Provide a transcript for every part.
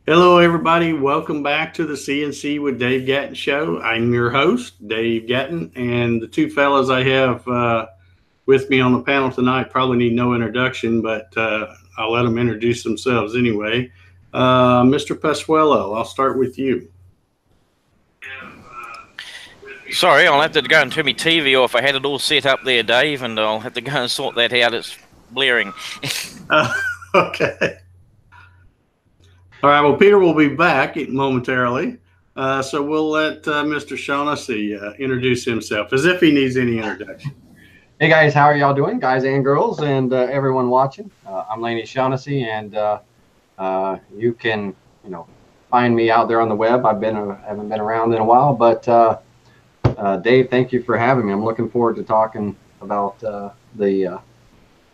Hello, everybody. Welcome back to the CNC with Dave Gatton show. I'm your host, Dave Gatton, and the two fellows I have with me on the panel tonight probably need no introduction, but I'll let them introduce themselves anyway. Mr. Pasquello, I'll start with you. Sorry, I'll have to go and turn my TV off. I had it all set up there, Dave, and I'll have to go and sort that out. It's blaring. Okay. All right, well, Peter will be back momentarily, so we'll let Mr. Shaughnessy introduce himself, as if he needs any introduction. Hey, guys, how are y'all doing, guys and girls, and everyone watching? I'm Laney Shaughnessy, and you can, find me out there on the web. I haven't been around in a while, but Dave, thank you for having me. I'm looking forward to talking about the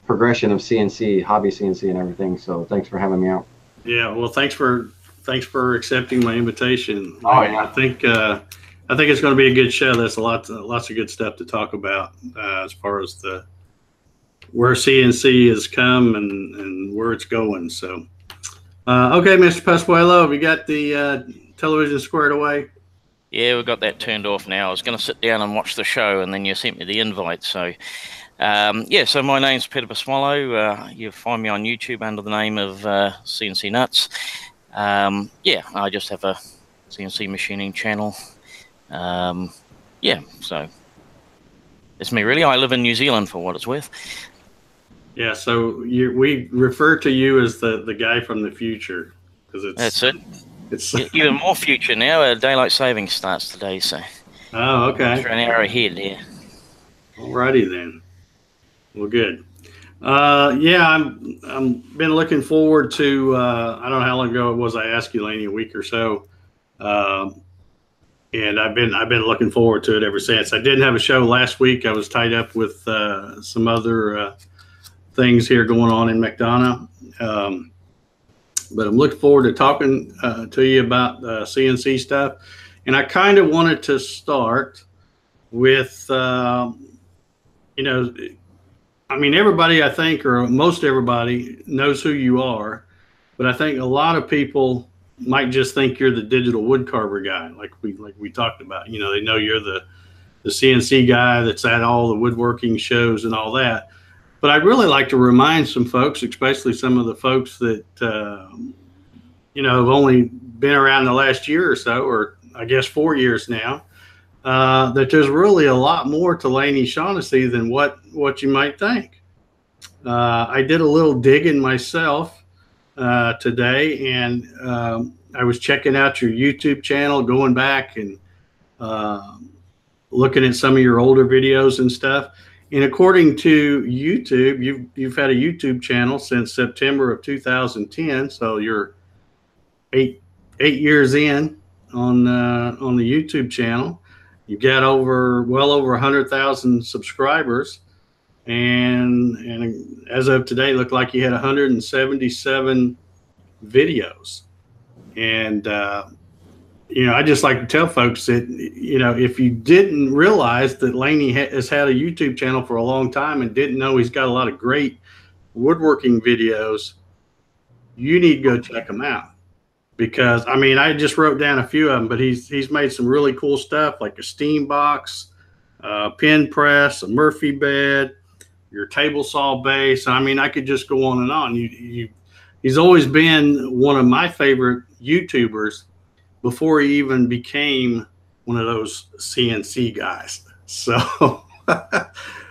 progression of CNC, hobby CNC, and everything. So thanks for having me out. Yeah, well, thanks for accepting my invitation. Oh, yeah. I think it's going to be a good show. There's lots of good stuff to talk about as far as where CNC has come and where it's going. So, okay, Mr. Pasquello, have you got the television squared away? Yeah, we've got that turned off now. I was going to sit down and watch the show, and then you sent me the invite. So, yeah, so my name's Peter Pasquello. You find me on YouTube under the name of CNC Nuts. Yeah, I just have a CNC machining channel. Yeah, so it's me, really. I live in New Zealand, for what it's worth. Yeah, so we refer to you as the guy from the future, because that's it. It's even more future now. Daylight savings starts today, so. Oh, okay. For an hour ahead, yeah. Alrighty then. Well, good. Yeah, I'm been looking forward to. I don't know how long ago it was I asked you, Laney, a week or so, and I've been looking forward to it ever since. I didn't have a show last week. I was tied up with some other things here going on in McDonough. But I'm looking forward to talking to you about CNC stuff. And I kind of wanted to start with, I mean, everybody, I think, or most everybody knows who you are. But I think a lot of people might just think you're the digital wood carver guy, like we talked about. They know you're the CNC guy that's at all the woodworking shows and all that. But I'd really like to remind some folks, especially some of the folks that, have only been around the last year or so, or I guess 4 years now, that there's really a lot more to Laney Shaughnessy than what you might think. I did a little digging myself today, and I was checking out your YouTube channel, going back and looking at some of your older videos and stuff. And according to YouTube, you've had a YouTube channel since September of 2010, so you're eight years in on the YouTube channel. You've got well over 100,000 subscribers, and as of today, looked like you had 177 videos. And I just like to tell folks that, if you didn't realize that Laney has had a YouTube channel for a long time and didn't know he's got a lot of great woodworking videos, you need to go check them out. Because, I mean, I just wrote down a few of them, but he's made some really cool stuff, like a steam box, pin press, a Murphy bed, your table saw base. I mean, I could just go on and on. He's always been one of my favorite YouTubers before he even became one of those CNC guys. So,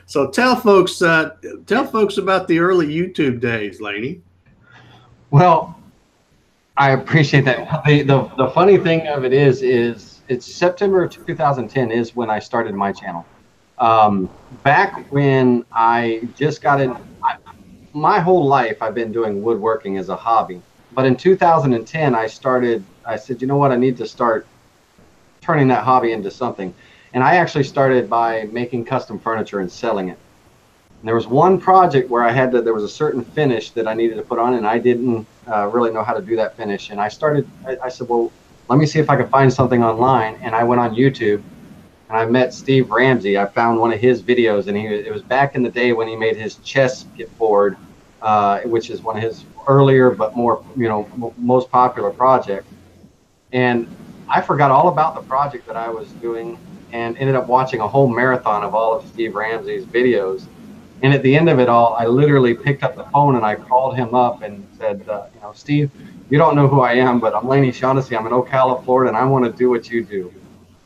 so tell folks about the early YouTube days, Laney. Well, I appreciate that. The funny thing of it is it's September of 2010 is when I started my channel. Back when I just got in, my whole life I've been doing woodworking as a hobby. But in 2010, I said, you know what, I need to start turning that hobby into something. And I actually started by making custom furniture and selling it. And there was one project where there was a certain finish that I needed to put on, and I didn't really know how to do that finish. And I said, well, let me see if I can find something online. And I went on YouTube, and I met Steve Ramsey. I found one of his videos, and it was back in the day when he made his chess board which is one of his earlier but more, most popular projects. And I forgot all about the project that I was doing and ended up watching a whole marathon of all of Steve Ramsey's videos. And at the end of it all, I literally picked up the phone and I called him up and said, Steve, you don't know who I am, but I'm Laney Shaughnessy. I'm in Ocala, Florida, and I want to do what you do.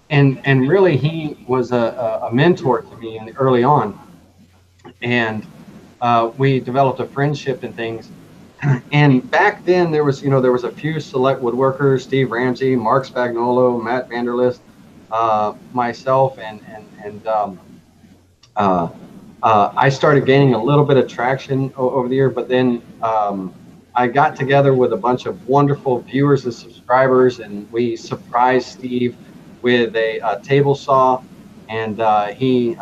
And really, he was a mentor to me early on. And we developed a friendship and things. And back then there was a few select woodworkers: Steve Ramsey, Mark Spagnolo, Matt Vanderlist, myself, and I started gaining a little bit of traction over the year. But then I got together with a bunch of wonderful viewers and subscribers, and we surprised Steve with a table saw. And he,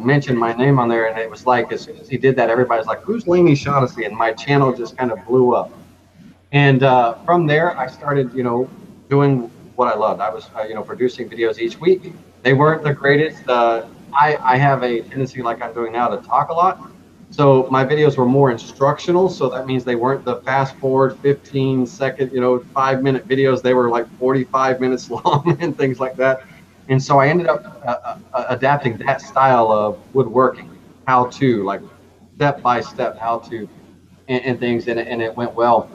mentioned my name on there, and it was like, as soon as he did that, everybody's like, "Who's Laney Shaughnessy?" And my channel just kind of blew up. And from there, I started, doing what I loved. I was, producing videos each week. They weren't the greatest. I have a tendency, like I'm doing now, to talk a lot. So my videos were more instructional. So that means they weren't the fast forward 15-second, 5-minute videos. They were like 45 minutes long and things like that. And so I ended up adapting that style of woodworking, how to, like step by step, how to, and things, and it went well.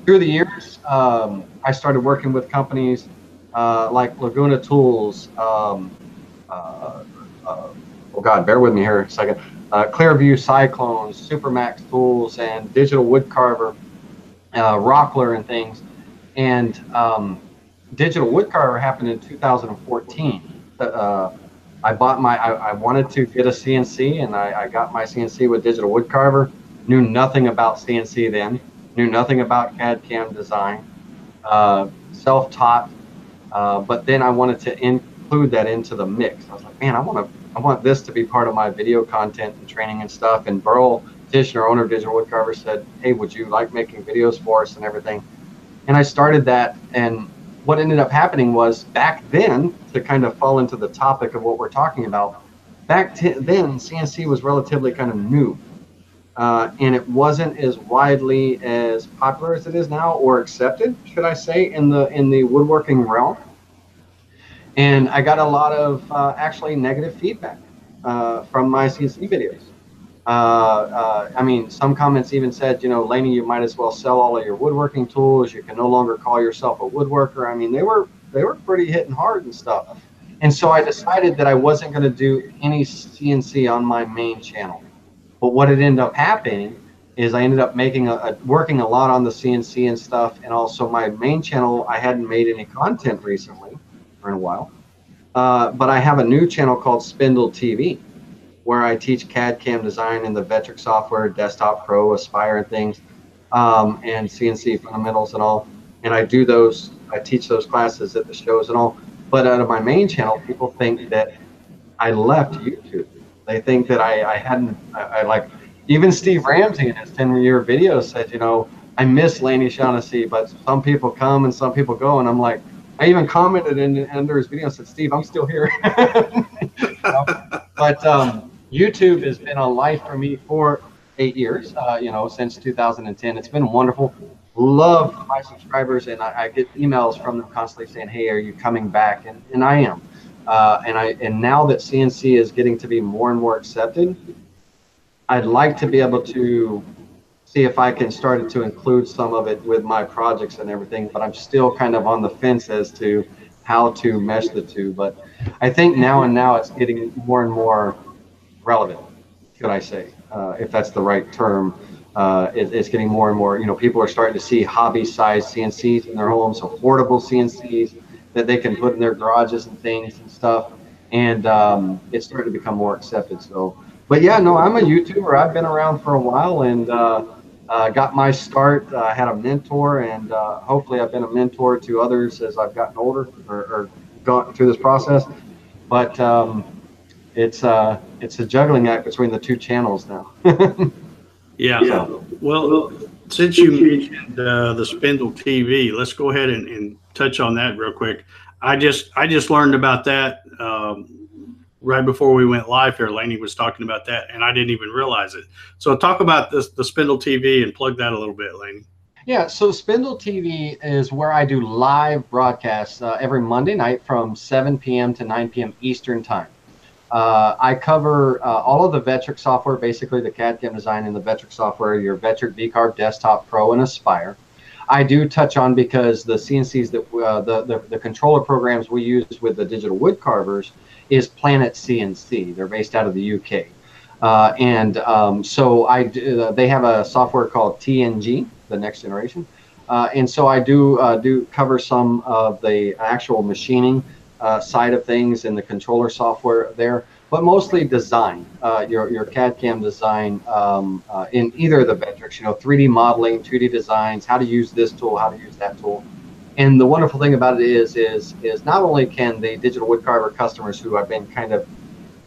Through the years, I started working with companies like Laguna Tools, oh God, bear with me here a second, Clearview Cyclones, Supermax Tools, and Digital Woodcarver, Rockler, and things. And Digital Woodcarver happened in 2014. I wanted to get a CNC, and I got my CNC with Digital Woodcarver. Knew nothing about CNC then. Knew nothing about CAD CAM design. Self-taught, but then I wanted to include that into the mix. I was like, man, I want this to be part of my video content and training and stuff. And Burl Tishner, owner of Digital Woodcarver, said, "Hey, would you like making videos for us and everything?" And I started that, and what ended up happening was, back then, to kind of fall into the topic of what we're talking about, back then CNC was relatively kind of new, and it wasn't as widely as popular as it is now, or accepted, should I say, in the woodworking realm. And I got a lot of actually negative feedback from my CNC videos. I mean, some comments even said, Laney, you might as well sell all of your woodworking tools. You can no longer call yourself a woodworker. I mean, they were pretty hitting hard and stuff. And so I decided that I wasn't going to do any CNC on my main channel. But what had ended up happening is I ended up working a lot on the CNC and stuff. And also my main channel, I hadn't made any content recently, or in a while. But I have a new channel called Spindle TV, where I teach CAD CAM design in the Vectric software, Desktop Pro, Aspire, and things, and CNC fundamentals and all. And I teach those classes at the shows and all. But out of my main channel, people think that I left YouTube. They think that I hadn't, like, even Steve Ramsey in his 10-year video said, I miss Laney Shaughnessy, but some people come and some people go. And I'm like, I even commented under his video and said, Steve, I'm still here. But YouTube has been a life for me for 8 years, since 2010. It's been wonderful. Love my subscribers, and I get emails from them constantly saying, "Hey, are you coming back?" And I am. And now that CNC is getting to be more and more accepted, I'd like to be able to see if I can start to include some of it with my projects and everything. But I'm still kind of on the fence as to how to mesh the two. But I think now it's getting more and more relevant, should I say, if that's the right term. It's getting more and more, people are starting to see hobby-sized CNCs in their homes, affordable CNCs that they can put in their garages and things and stuff, and it's starting to become more accepted. So, but yeah, no, I'm a YouTuber. I've been around for a while, and got my start. I had a mentor, and hopefully I've been a mentor to others as I've gotten older or gone through this process. But it's a juggling act between the two channels now. Yeah. So. Well, since you mentioned the Spindle TV, let's go ahead and touch on that real quick. I just learned about that right before we went live here, Laney was talking about that, and I didn't even realize it. So talk about this, the Spindle TV, and plug that a little bit, Laney. Yeah, so Spindle TV is where I do live broadcasts every Monday night from 7 p.m. to 9 p.m. Eastern Time. I cover all of the Vectric software, basically the CAD/CAM design in the Vectric software, your Vectric VCarve Desktop Pro and Aspire. I do touch on, because the CNCs that the controller programs we use with the digital wood carvers is Planet CNC. They're based out of the UK. So they have a software called TNG, the next generation. And so I do cover some of the actual machining side of things in the controller software there, but mostly design, your CAD/CAM design in either of the Vectrics, 3D modeling, 2D designs, how to use this tool, how to use that tool. And the wonderful thing about it is not only can the digital woodcarver customers who I've been kind of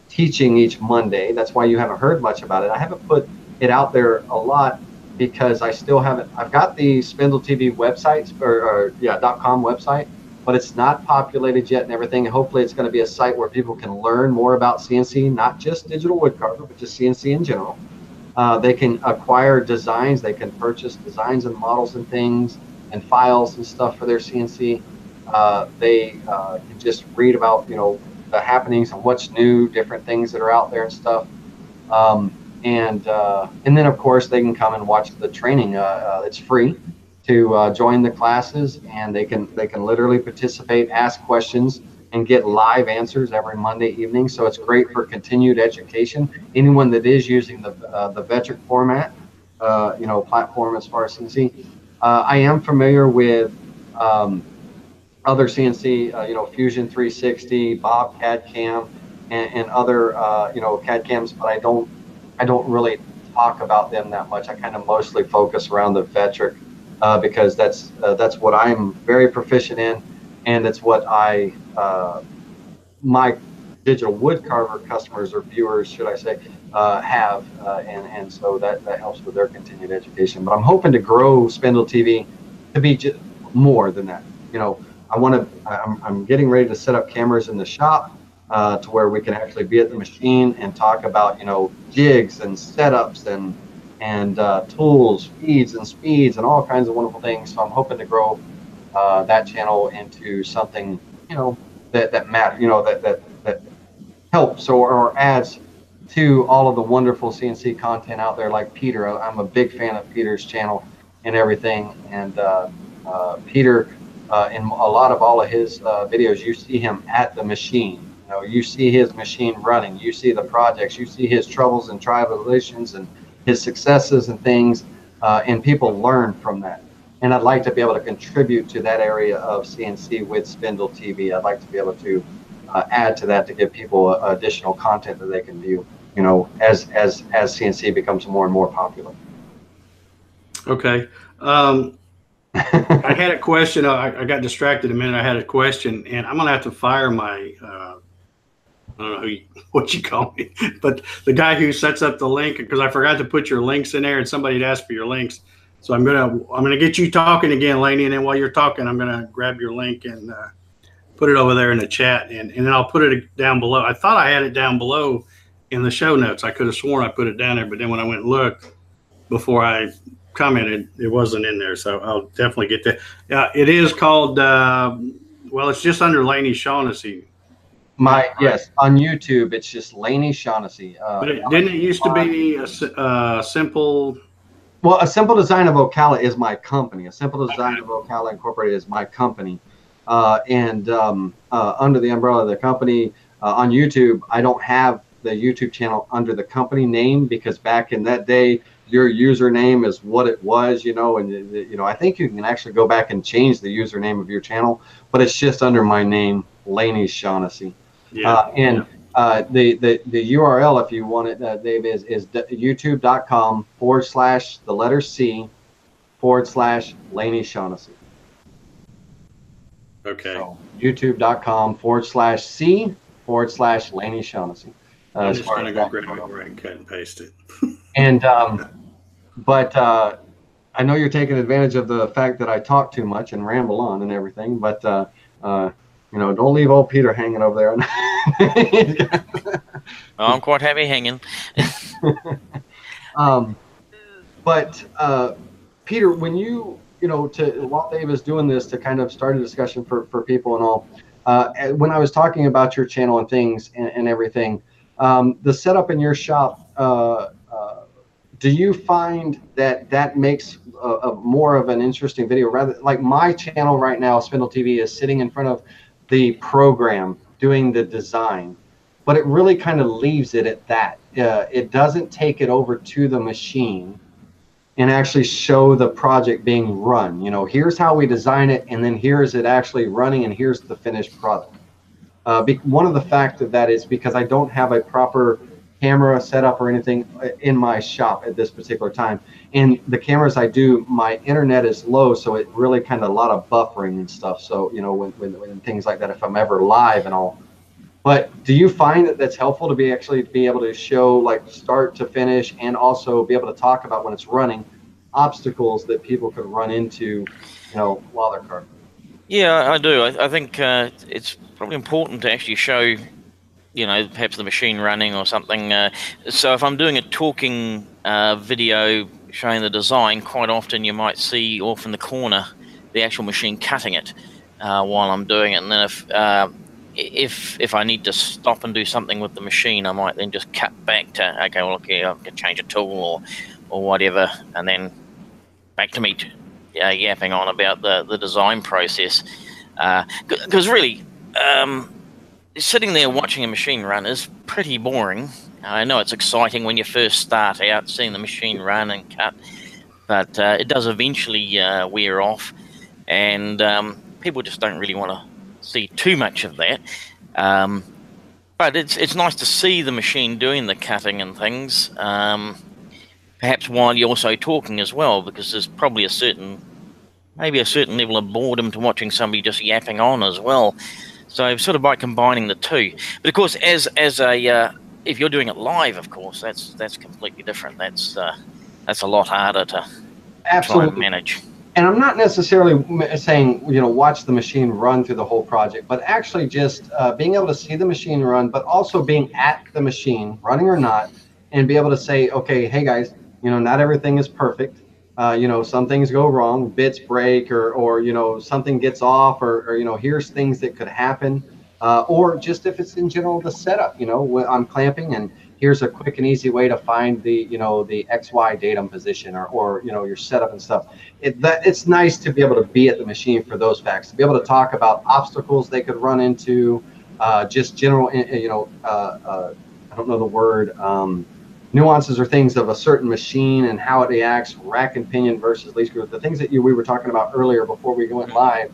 teaching each Monday, that's why you haven't heard much about it. I haven't put it out there a lot because I still haven't. I've got the Spindle TV website, .com website, but it's not populated yet and everything. And hopefully it's going to be a site where people can learn more about CNC, not just digital woodcarver, but just CNC in general. They can acquire designs, they can purchase designs and models and things and files and stuff for their CNC. They can just read about, the happenings and what's new, different things that are out there and stuff. And then of course they can come and watch the training. It's free to join the classes, and they can literally participate, ask questions, and get live answers every Monday evening. So it's great for continued education. Anyone that is using the Vectric format, platform as far as CNC. I am familiar with other CNC, Fusion 360, Bob CAD/CAM, and other CAD/CAMs, but I don't really talk about them that much. I kind of mostly focus around the Vectric because that's what I'm very proficient in, and it's what my digital woodcarver customers or viewers, should I say, have, and so that helps with their continued education. But I'm hoping to grow Spindle TV to be more than that. I'm getting ready to set up cameras in the shop to where we can actually be at the machine and talk about, jigs and setups and tools, feeds and speeds and all kinds of wonderful things. So I'm hoping to grow that channel into something, that matters, that helps or adds to all of the wonderful CNC content out there, like Peter. I'm a big fan of Peter's channel and everything. And Peter, in a lot of all of his videos, you see him at the machine. You see his machine running. You see the projects. You see his troubles and tribulations and his successes and things, and people learn from that. And I'd like to be able to contribute to that area of CNC with Spindle TV. I'd like to be able to add to that to give people additional content that they can view, as CNC becomes more and more popular. Okay. I had a question. I got distracted a minute. I had a question, and I'm going to have to fire my, I don't know what you call me, but the guy who sets up the link, because I forgot to put your links in there, and somebody had asked for your links. So I'm gonna get you talking again, Laney, and then while you're talking, I'm gonna grab your link and put it over there in the chat, and then I'll put it down below. I thought I had it down below in the show notes. I could have sworn I put it down there, but then when I went and looked before I commented, it wasn't in there. So I'll definitely get that. It is called, well, it's just under Laney Shaughnessy. Yes, on YouTube, it's just Laney Shaughnessy. But didn't it used to be a simple? Well, A Simple Design of Ocala is my company. A Simple Design of Ocala Incorporated is my company. And under the umbrella of the company, on YouTube, I don't have the YouTube channel under the company name, because back in that day, your username is what it was, and I think you can actually go back and change the username of your channel, but it's just under my name, Laney Shaughnessy. Yeah. The URL, if you want it, Dave, is youtube.com/C/Laney Shaughnessy. Okay. So youtube.com/C/Laney Shaughnessy. I'm just going to go grab it right and cut and paste it. And but I know you're taking advantage of the fact that I talk too much and ramble on and everything, but You know, don't leave old Peter hanging over there. I'm quite happy hanging. But Peter, when you know, while Dave is doing this to kind of start a discussion for people and all, when I was talking about your channel and things and everything, the setup in your shop, do you find that makes a more of an interesting video? Rather, like my channel right now, Spindle TV, is sitting in front of the program doing the design, but it really kind of leaves it at that. It doesn't take it over to the machine and actually show the project being run. You know, here's how we design it, and then here's it actually running, and here's the finished product. One of the facts of that is because I don't have a proper camera setup or anything in my shop at this particular time. And the cameras I do, my internet is low, so it really kind of a lot of buffering and stuff. So, you know, when things like that, if I'm ever live and all. But do you find that that's helpful to be able to show like start to finish, and also be able to talk about when it's running obstacles that people could run into, you know, while they're carving? Yeah, I do. I think it's probably important to actually show, you know, perhaps the machine running or something. So if I'm doing a talking video showing the design, quite often you might see off in the corner the actual machine cutting it while I'm doing it. And then if I need to stop and do something with the machine, I might then just cut back to, okay, well, okay, I can change a tool or whatever, and then back to me yapping on about the design process. Because really, sitting there watching a machine run is pretty boring. I know it's exciting when you first start out, seeing the machine run and cut, but it does eventually wear off, and people just don't really want to see too much of that. But it's nice to see the machine doing the cutting and things, perhaps while you're also talking as well, because there's probably maybe a certain level of boredom to watching somebody just yapping on as well. So sort of by combining the two. But of course, as if you're doing it live, of course, that's completely different. That's a lot harder to try and manage. And I'm not necessarily saying, you know, watch the machine run through the whole project, but actually just being able to see the machine run, but also being at the machine, running or not, and be able to say, okay, hey guys, you know, not everything is perfect. You know, some things go wrong, bits break, or you know, something gets off, or you know, here's things that could happen, or just if it's in general the setup. You know, when I'm clamping, and here's a quick and easy way to find the, you know, the XY datum position, or you know, your setup and stuff. It's nice to be able to be at the machine for those facts, to be able to talk about obstacles they could run into, just general, you know, I don't know the word. Nuances or things of a certain machine and how it reacts, rack and pinion versus least screw, the things that we were talking about earlier before we went live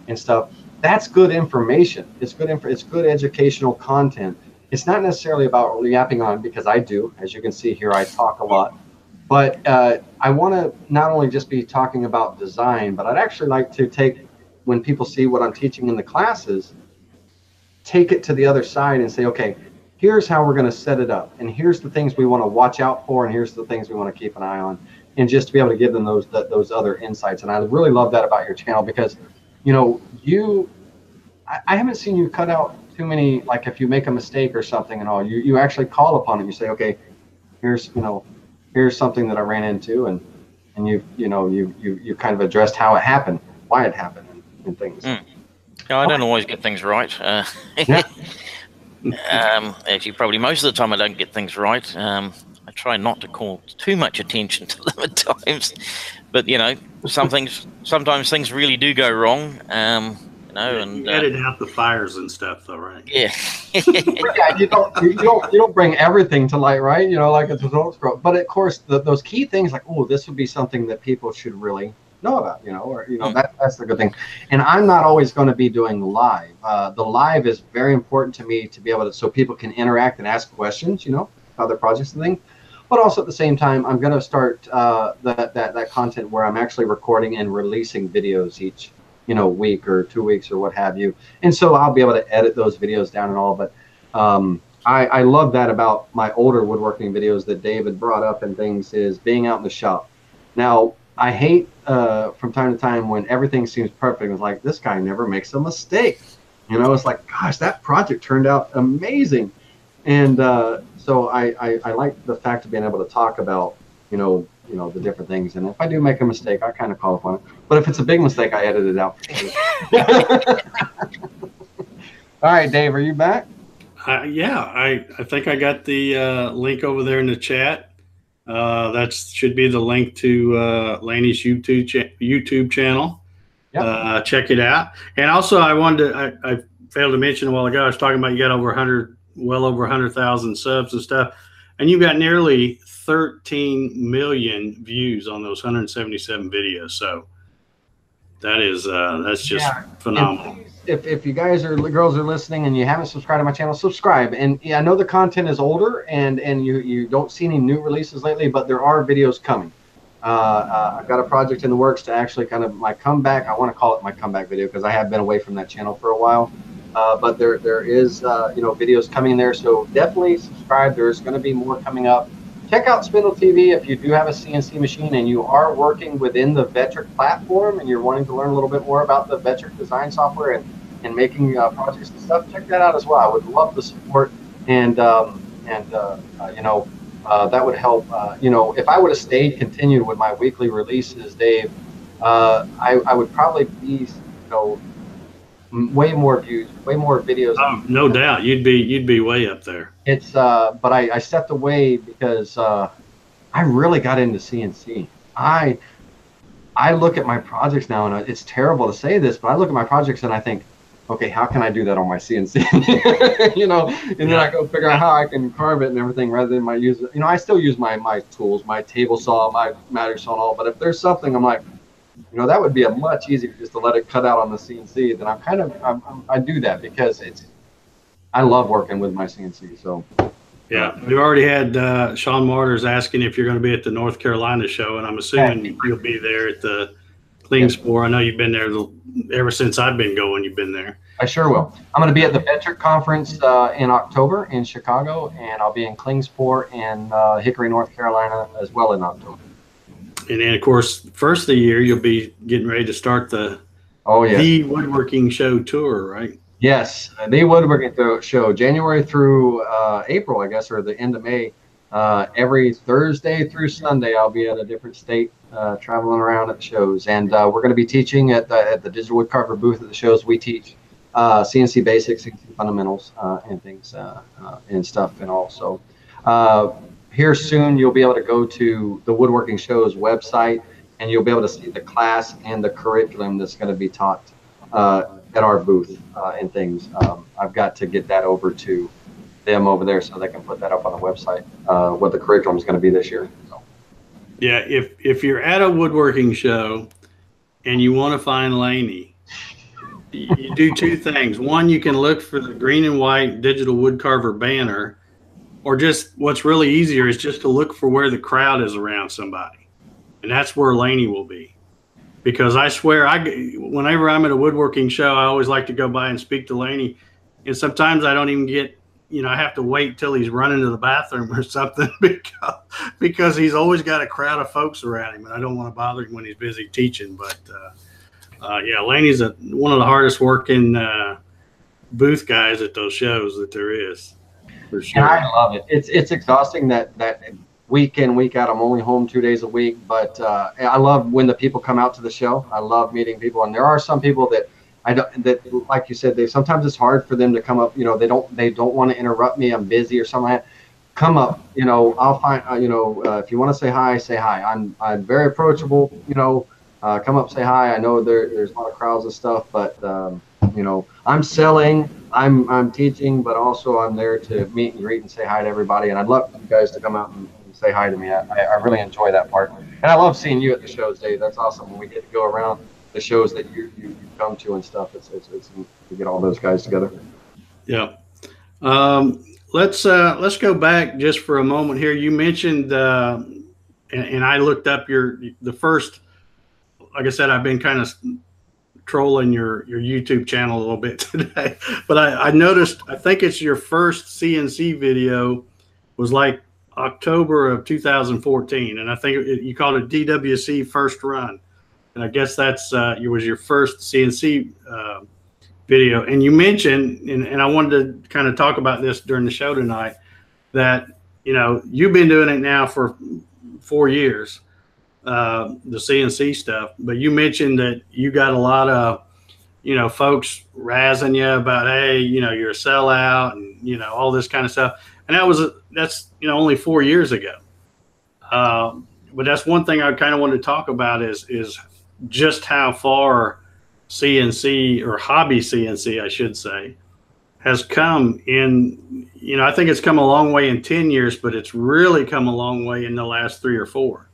and stuff. That's good information. It's good educational content. It's not necessarily about yapping on, because I do, as you can see here, I talk a lot. But I want to not only just be talking about design, but I'd actually like to take, when people see what I'm teaching in the classes, take it to the other side and say, okay, here's how we're going to set it up, and here's the things we want to watch out for, and here's the things we want to keep an eye on, and just to be able to give them those other insights. And I really love that about your channel, because, you know, I haven't seen you cut out too many, like if you make a mistake or something and all, you actually call upon it. You say, okay, here's something that I ran into, and you kind of addressed how it happened, why it happened, and things. No, I don't always get things right. Yeah. Actually, probably most of the time I don't get things right. I try not to call too much attention to them at times, but you know, sometimes things really do go wrong. You know, and you edit out the fires and stuff, though, right? Yeah. Yeah, you don't bring everything to light, right? You know, like a tutorial scroll. But of course, those key things, like, oh, this would be something that people should really know about, you know, or you know, that's the good thing. And I'm not always going to be doing live. The live is very important to me, to be able to, so people can interact and ask questions, you know, about their projects and things. But also at the same time, I'm going to start that content where I'm actually recording and releasing videos each, you know, week or 2 weeks or what have you. And so I'll be able to edit those videos down and all. But I love that about my older woodworking videos that David brought up and things, is being out in the shop. Now, I hate from time to time when everything seems perfect. It's like, this guy never makes a mistake. You know, it's like, gosh, that project turned out amazing. And so I like the fact of being able to talk about, you know, the different things. And if I do make a mistake, I kind of call upon it. But if it's a big mistake, I edit it out. All right, Dave, are you back? Yeah, I think I got the link over there in the chat. That should be the link to Laney's YouTube channel. Yep. Check it out. And also, I wanted to, I failed to mention a while ago, I was talking about you got well over 100,000 subs and stuff. And you've got nearly 13 million views on those 177 videos. So that is that's just phenomenal. If you guys or girls are listening and you haven't subscribed to my channel, subscribe. And yeah, I know the content is older and you don't see any new releases lately, but there are videos coming. I've got a project in the works to actually kind of my comeback. I want to call it my comeback video because I have been away from that channel for a while. But there is videos coming there, so definitely subscribe. There's going to be more coming up. Check out Spindle TV if you do have a CNC machine and you are working within the Vectric platform and you're wanting to learn a little bit more about the Vectric design software and making projects and stuff. Check that out as well. I would love the support and that would help. If I would have continued with my weekly releases, Dave, I would probably be way more views, way more videos. Oh, no doubt, you'd be way up there. It's but I stepped away because I really got into CNC. I look at my projects now, and it's terrible to say this, but I look at my projects and I think, okay, how can I do that on my CNC? And then I go figure out how I can carve it and everything rather than I still use my tools, my table saw, my matter saw and all, but if there's something I'm like, that would be a much easier just to let it cut out on the CNC. Then I do that because I love working with my CNC. So yeah, we've already had Sean Marters asking if you're going to be at the North Carolina show, and I'm assuming you'll be there at the Klingspor. I know you've been there ever since I've been going. You've been there. I sure will. I'm going to be at the Vectric conference in October in Chicago, and I'll be in Klingspor in Hickory, North Carolina, as well in October. And then, of course, first of the year, you'll be getting ready to start the Woodworking Show tour, right? Yes, the Woodworking Show, January through April, I guess, or the end of May. Every Thursday through Sunday, I'll be at a different state, traveling around at the shows. And we're going to be teaching at the Digital Woodcarver booth at the shows. We teach CNC basics, CNC fundamentals, and things and stuff. And also, here soon, you'll be able to go to the Woodworking Show's website, and you'll be able to see the class and the curriculum that's going to be taught at our booth and things. I've got to get that over to them over there so they can put that up on the website, what the curriculum is going to be this year. So. Yeah, if you're at a woodworking show and you want to find Laney, you do two things. One, you can look for the green and white digital woodcarver banner, or just what's really easier is just to look for where the crowd is around somebody. And that's where Laney will be. Because I swear, whenever I'm at a woodworking show, I always like to go by and speak to Laney. And sometimes I don't even get, I have to wait till he's running to the bathroom or something because he's always got a crowd of folks around him. And I don't want to bother him when he's busy teaching. But, yeah, Laney's one of the hardest working booth guys at those shows that there is. For sure. And I love it. It's exhausting that week in, week out. I'm only home 2 days a week, but I love when the people come out to the show. I love meeting people, and there are some people that like you said, sometimes it's hard for them to come up. They don't want to interrupt me. I'm busy or something like that. Come up. I'll find. If you want to say hi, say hi. I'm very approachable. Come up, say hi. I know there's a lot of crowds and stuff, but I'm selling. I'm teaching, but also I'm there to meet and greet and say hi to everybody. And I'd love you guys to come out and say hi to me. I really enjoy that part. And I love seeing you at the shows, Dave. That's awesome when we get to go around the shows that you come to and stuff. It's to get all those guys together. Yeah. Let's go back just for a moment here. You mentioned, and I looked up the first, like I said, I've been kind of trolling your YouTube channel a little bit today, but I noticed, I think it's your first CNC video was like October of 2014, and I think you called it DWC First Run, and I guess that's it was your first CNC video. And you mentioned, and I wanted to kind of talk about this during the show tonight, that, you know, you've been doing it now for 4 years, the CNC stuff, but you mentioned that you got a lot of, you know, folks razzing you about, hey, you know, you're a sellout and, you know, all this kind of stuff. And that's, you know, only 4 years ago. But that's one thing I kind of wanted to talk about is just how far CNC, or hobby CNC, I should say, has come in. You know, I think it's come a long way in 10 years, but it's really come a long way in the last 3 or 4.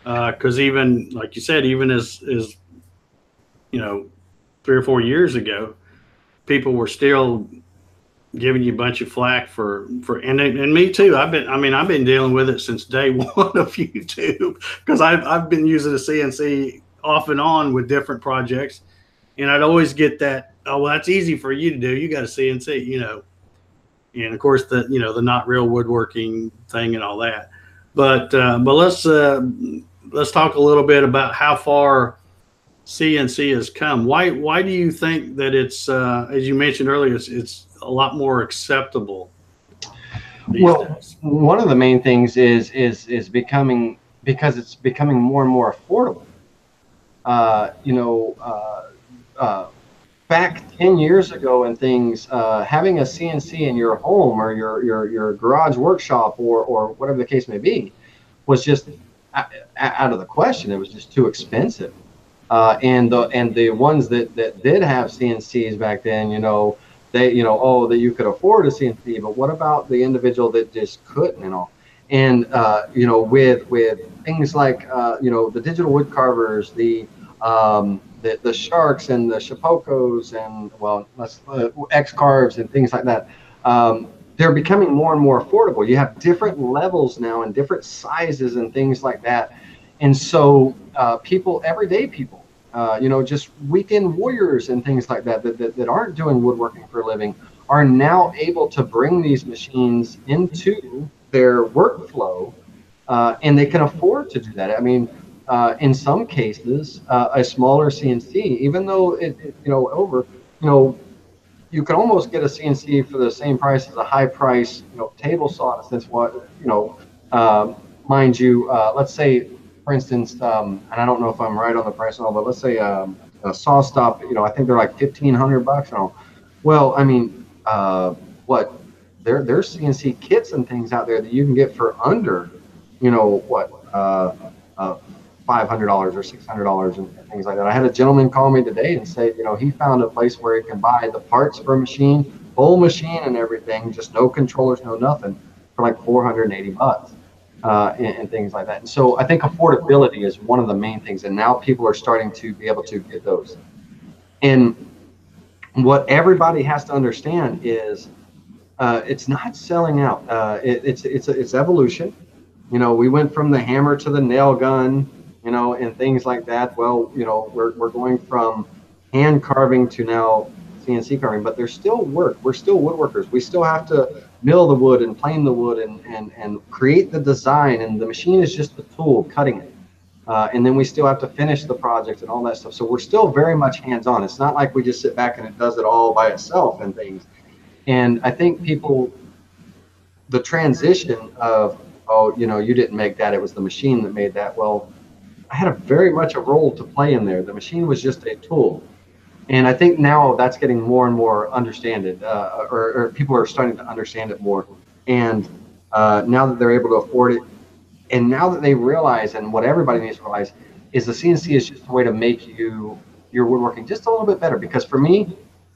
Because even, like you said, even as you know, 3 or 4 years ago, people were still giving you a bunch of flack for and me too. I've been dealing with it since day one of YouTube, because I've been using a CNC off and on with different projects, and I'd always get that, oh, well, that's easy for you to do, you got a CNC, you know. And of course the, you know, the not real woodworking thing and all that. But let's talk a little bit about how far CNC has come. Why do you think that it's, as you mentioned earlier, it's a lot more acceptable these days? One of the main things is becoming, because it's becoming more and more affordable. You know, back 10 years ago and things, having a CNC in your home or your garage workshop or whatever the case may be was just out of the question. It was just too expensive. And the ones that did have CNCs back then, you know, they, you know, oh, that you could afford a CNC, but what about the individual that just couldn't, you know? And you know, with things like you know, the digital wood carvers, the Sharks and the Shapokos and, well, X carves and things like that, they're becoming more and more affordable. You have different levels now and different sizes and things like that. And so people, everyday people, you know, just weekend warriors and things like that aren't doing woodworking for a living, are now able to bring these machines into their workflow, and they can afford to do that. I mean, in some cases, a smaller CNC, even though it you know, you know, you can almost get a CNC for the same price as a high price, you know, table saw. Since what, you know, mind you, let's say, for instance, and I don't know if I'm right on the price and all, but let's say a saw stop, you know, I think they're like $1,500. You know, well, I mean, what, there's CNC kits and things out there that you can get for under, you know, what, $500 or $600 and things like that. I had a gentleman call me today and say, you know, he found a place where he can buy the parts for a machine, full machine and everything, just no controllers, no nothing, for like $480. And things like that. And so I think affordability is one of the main things, and now people are starting to be able to get those. And what everybody has to understand is it's not selling out. It's evolution. You know, we went from the hammer to the nail gun, you know, and things like that. Well, you know, we're going from hand carving to now CNC carving, but there's still work. We're still woodworkers. We still have to mill the wood and plane the wood and create the design, and the machine is just the tool cutting it. And then we still have to finish the project and all that stuff. So we're still very much hands-on. It's not like we just sit back and it does it all by itself and things. And I think people, the transition of, oh, you know, you didn't make that, it was the machine that made that. Well, I had very much a role to play in there. The machine was just a tool. And I think now that's getting more and more understood, or people are starting to understand it more. And now that they're able to afford it, and now that they realize, and what everybody needs to realize, is the CNC is just a way to make your woodworking just a little bit better. Because for me,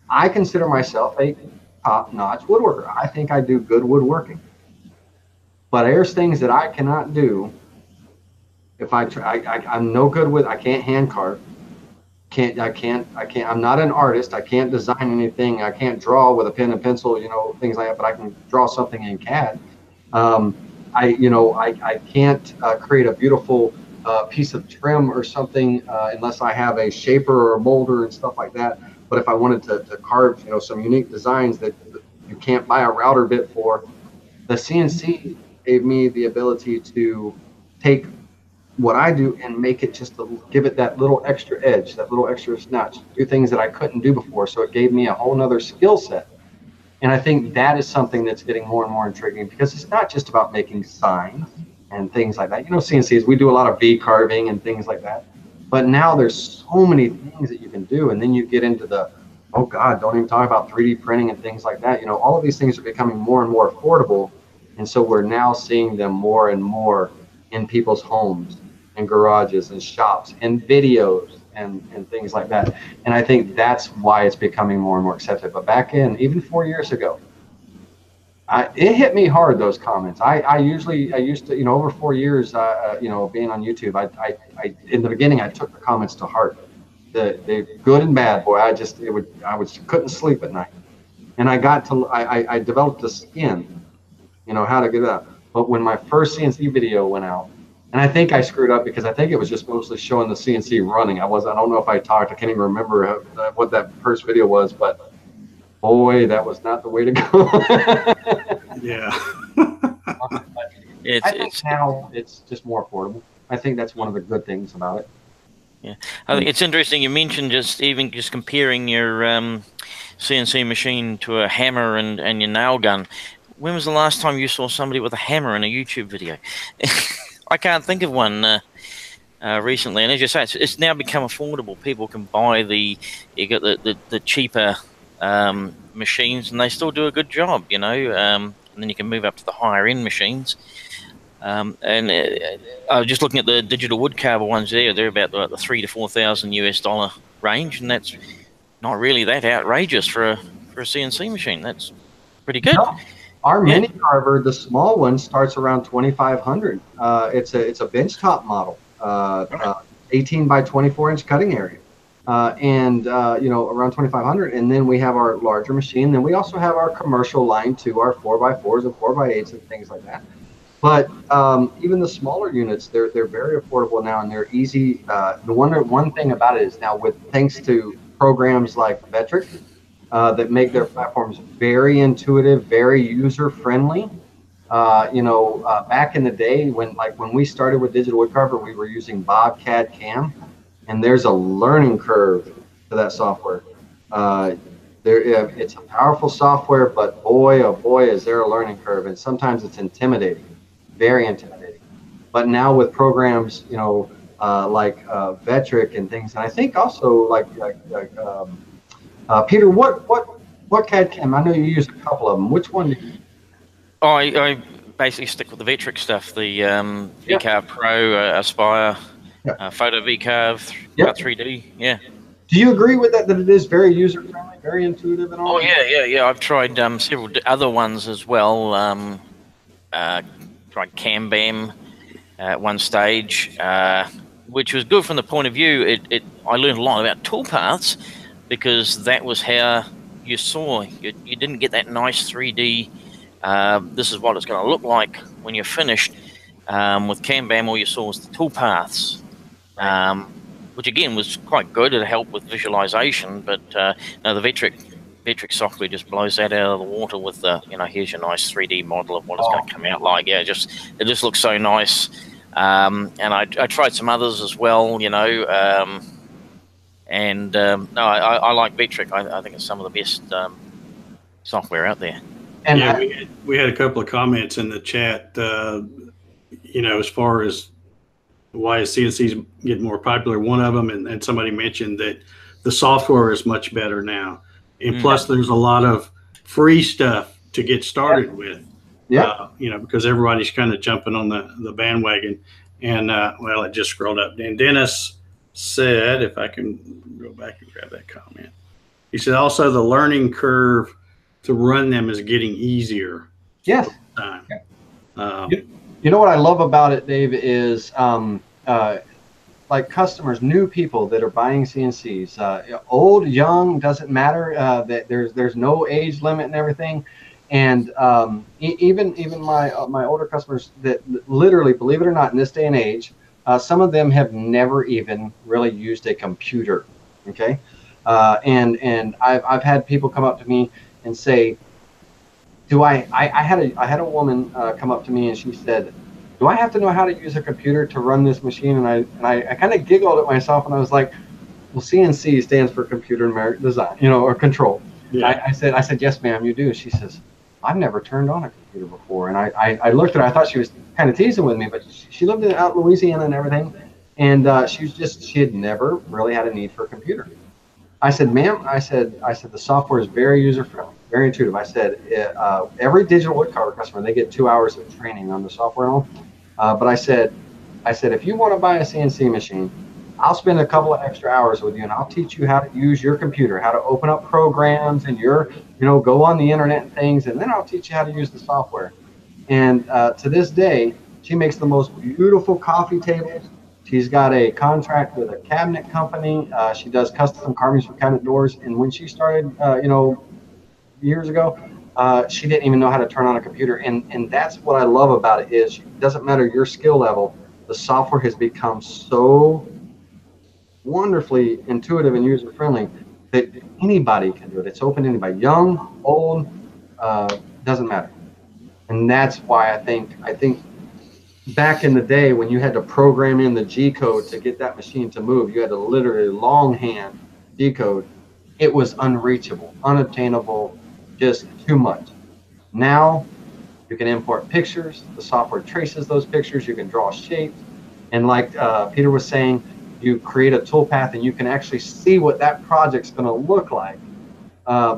I consider myself a top-notch woodworker. I think I do good woodworking. But there's things that I cannot do if I try. I'm no good with. I can't hand carve. I'm not an artist. I can't design anything. I can't draw with a pen and pencil, you know, things like that, but I can draw something in CAD. I can't create a beautiful piece of trim or something unless I have a shaper or a molder and stuff like that. But if I wanted to carve, you know, some unique designs that you can't buy a router bit for, the CNC gave me the ability to take what I do and make it just to give it that little extra edge, that little extra notch, do things that I couldn't do before. So it gave me a whole nother skill set. And I think that is something that's getting more and more intriguing, because it's not just about making signs and things like that. You know, CNCs, we do a lot of V carving and things like that. But now there's so many things that you can do. And then you get into the, oh God, don't even talk about 3D printing and things like that. You know, all of these things are becoming more and more affordable. And so we're now seeing them more and more in people's homes and garages and shops and videos and things like that. And I think that's why it's becoming more and more accepted. But back in, even 4 years ago, it hit me hard, those comments. I used to, you know, over 4 years, you know, being on YouTube, I in the beginning, I took the comments to heart. The good and bad, boy, I couldn't sleep at night. And I developed the skin, you know, how to get it out. But when my first CNC video went out, and I think I screwed up because I think it was just mostly showing the CNC running. I don't know if I talked, I can't even remember what that first video was, but boy, that was not the way to go. Yeah. I think now it's just more affordable. I think that's one of the good things about it. Yeah, I think it's interesting. You mentioned just comparing your CNC machine to a hammer and your nail gun. When was the last time you saw somebody with a hammer in a YouTube video? I can't think of one recently. And as you say, it's now become affordable. People can buy the cheaper machines, and they still do a good job, you know. And then you can move up to the higher end machines. And I was just looking at the digital wood carver ones there. They're about the $3,000 to $4,000 range, and that's not really that outrageous for a CNC machine. That's pretty good. No. Our mini carver, the small one, starts around 2,500. It's a benchtop model, 18 by 24 inch cutting area, and you know, around 2,500. And then we have our larger machine. Then we also have our commercial line too, our 4x4s and 4x8s and things like that. But even the smaller units, they're very affordable now, and they're easy. The one thing about it is now, thanks to programs like Vectric, that make their platforms very intuitive, very user friendly. You know, back in the day when we started with Digital Woodcarver, we were using Bobcat Cam, and there's a learning curve to that software. It's a powerful software, but boy, oh boy, is there a learning curve, and sometimes it's intimidating, very intimidating. But now with programs, you know, like Vectric and things, and I think also Peter, what CAD cam? I know you use a couple of them. Which one do you use? I basically stick with the Vectric stuff, the VCarve Pro, Aspire, Photo VCarve, 3D. Yeah. Do you agree with that it is very user friendly, very intuitive and all? Oh yeah. I've tried several other ones as well. Tried CamBam at one stage, which was good from the point of view. I learned a lot about toolpaths, because that was how you saw. You didn't get that nice 3D, this is what it's going to look like when you're finished. With CamBam, all you saw was the toolpaths, which again was quite good. It helped with visualization, but no, the Vectric software just blows that out of the water with the, you know, here's your nice 3D model of what it's going to come out like. Yeah, it just looks so nice. And I tried some others as well, you know. No, I like Vectric. I think it's some of the best software out there. And yeah, we had a couple of comments in the chat, you know, as far as why CNCs get more popular. One of them, and somebody mentioned that the software is much better now. And plus there's a lot of free stuff to get started with. Yeah. You know, because everybody's kind of jumping on the bandwagon. And, well, it just scrolled up. And Dennis said, if I can go back and grab that comment, he said also the learning curve to run them is getting easier. Yes. Time. You know what I love about it, Dave, is like customers, new people that are buying CNCs, old, young, doesn't matter. That there's no age limit and everything. And even my older customers that literally, believe it or not, in this day and age, some of them have never even really used a computer. Okay, and I've had people come up to me and say, I had a woman come up to me and she said, do I have to know how to use a computer to run this machine? And I kind of giggled at myself, and I was like, well, CNC stands for computer numeric design, you know, or control. Yeah. I said, yes, ma'am, you do. She says, I've never turned on a computer before. And I looked at her. I thought she was kind of teasing with me, but she lived out in Louisiana and everything. And she had never really had a need for a computer. I said, ma'am, I said, the software is very user-friendly, very intuitive. I said, every digital woodcarver customer, they get 2 hours of training on the software and all. But I said, if you want to buy a CNC machine, I'll spend a couple of extra hours with you, and I'll teach you how to use your computer, how to open up programs and go on the internet and things, and then I'll teach you how to use the software. And to this day, she makes the most beautiful coffee tables. She's got a contract with a cabinet company. She does custom carvings for cabinet doors. And when she started, years ago, she didn't even know how to turn on a computer. And that's what I love about it is it doesn't matter your skill level. The software has become so wonderfully intuitive and user-friendly that anybody can do it. It's open to anybody, young, old, doesn't matter. And that's why I think back in the day when you had to program in the G code to get that machine to move, you had to literally longhand decode. It was unreachable, unattainable, just too much. Now you can import pictures. The software traces those pictures. You can draw shapes. And like Peter was saying, you create a toolpath and you can actually see what that project's going to look like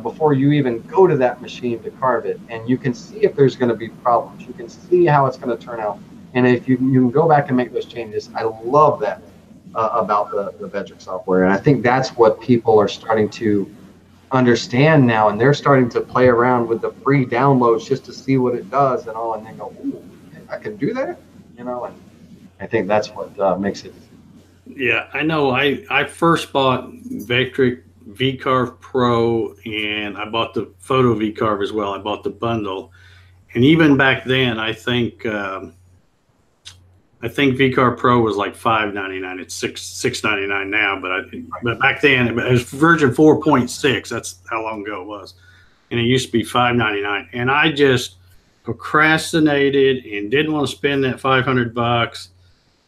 before you even go to that machine to carve it. And you can see if there's going to be problems. You can see how it's going to turn out. And if you can go back and make those changes, I love that about the Vectric software. And I think that's what people are starting to understand now. And they're starting to play around with the free downloads just to see what it does and all. And they go, ooh, I can do that? You know, and I think that's what makes it. Yeah, I know. I first bought Vectric V-Carve Pro, and I bought the Photo V-Carve as well. I bought the bundle. And even back then, I think V-Carve Pro was like $5.99. It's $6.99 now, but back then it was version 4.6. That's how long ago it was, and it used to be $5.99. And I just procrastinated and didn't want to spend that $500.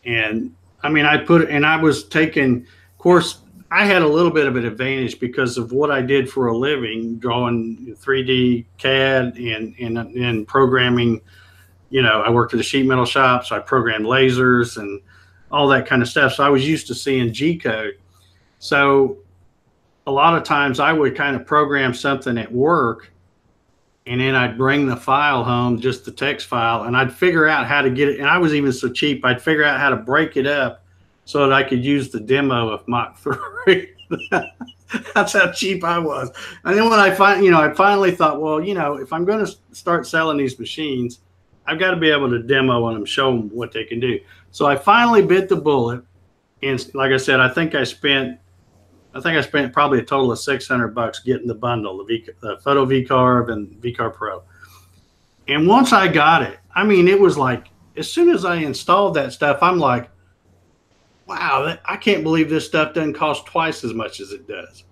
And I mean, I was taking, of course, I had a little bit of an advantage because of what I did for a living, drawing 3D CAD and programming. You know, I worked at a sheet metal shop, so I programmed lasers and all that kind of stuff. So I was used to seeing G code. So a lot of times I would kind of program something at work, and then I'd bring the file home, just the text file, and I'd figure out how to get it. And I was even so cheap, I'd figure out how to break it up so that I could use the demo of Mach 3. That's how cheap I was. And then when I finally thought, well, if I'm going to start selling these machines, I've got to be able to demo them, show them what they can do. So I finally bit the bullet, and like I said, I think I spent probably a total of $600 getting the bundle, the Photo V-Carve and V-Carve Pro. And once I got it, I mean, it was like as soon as I installed that stuff, I'm like, wow, I can't believe this stuff doesn't cost twice as much as it does.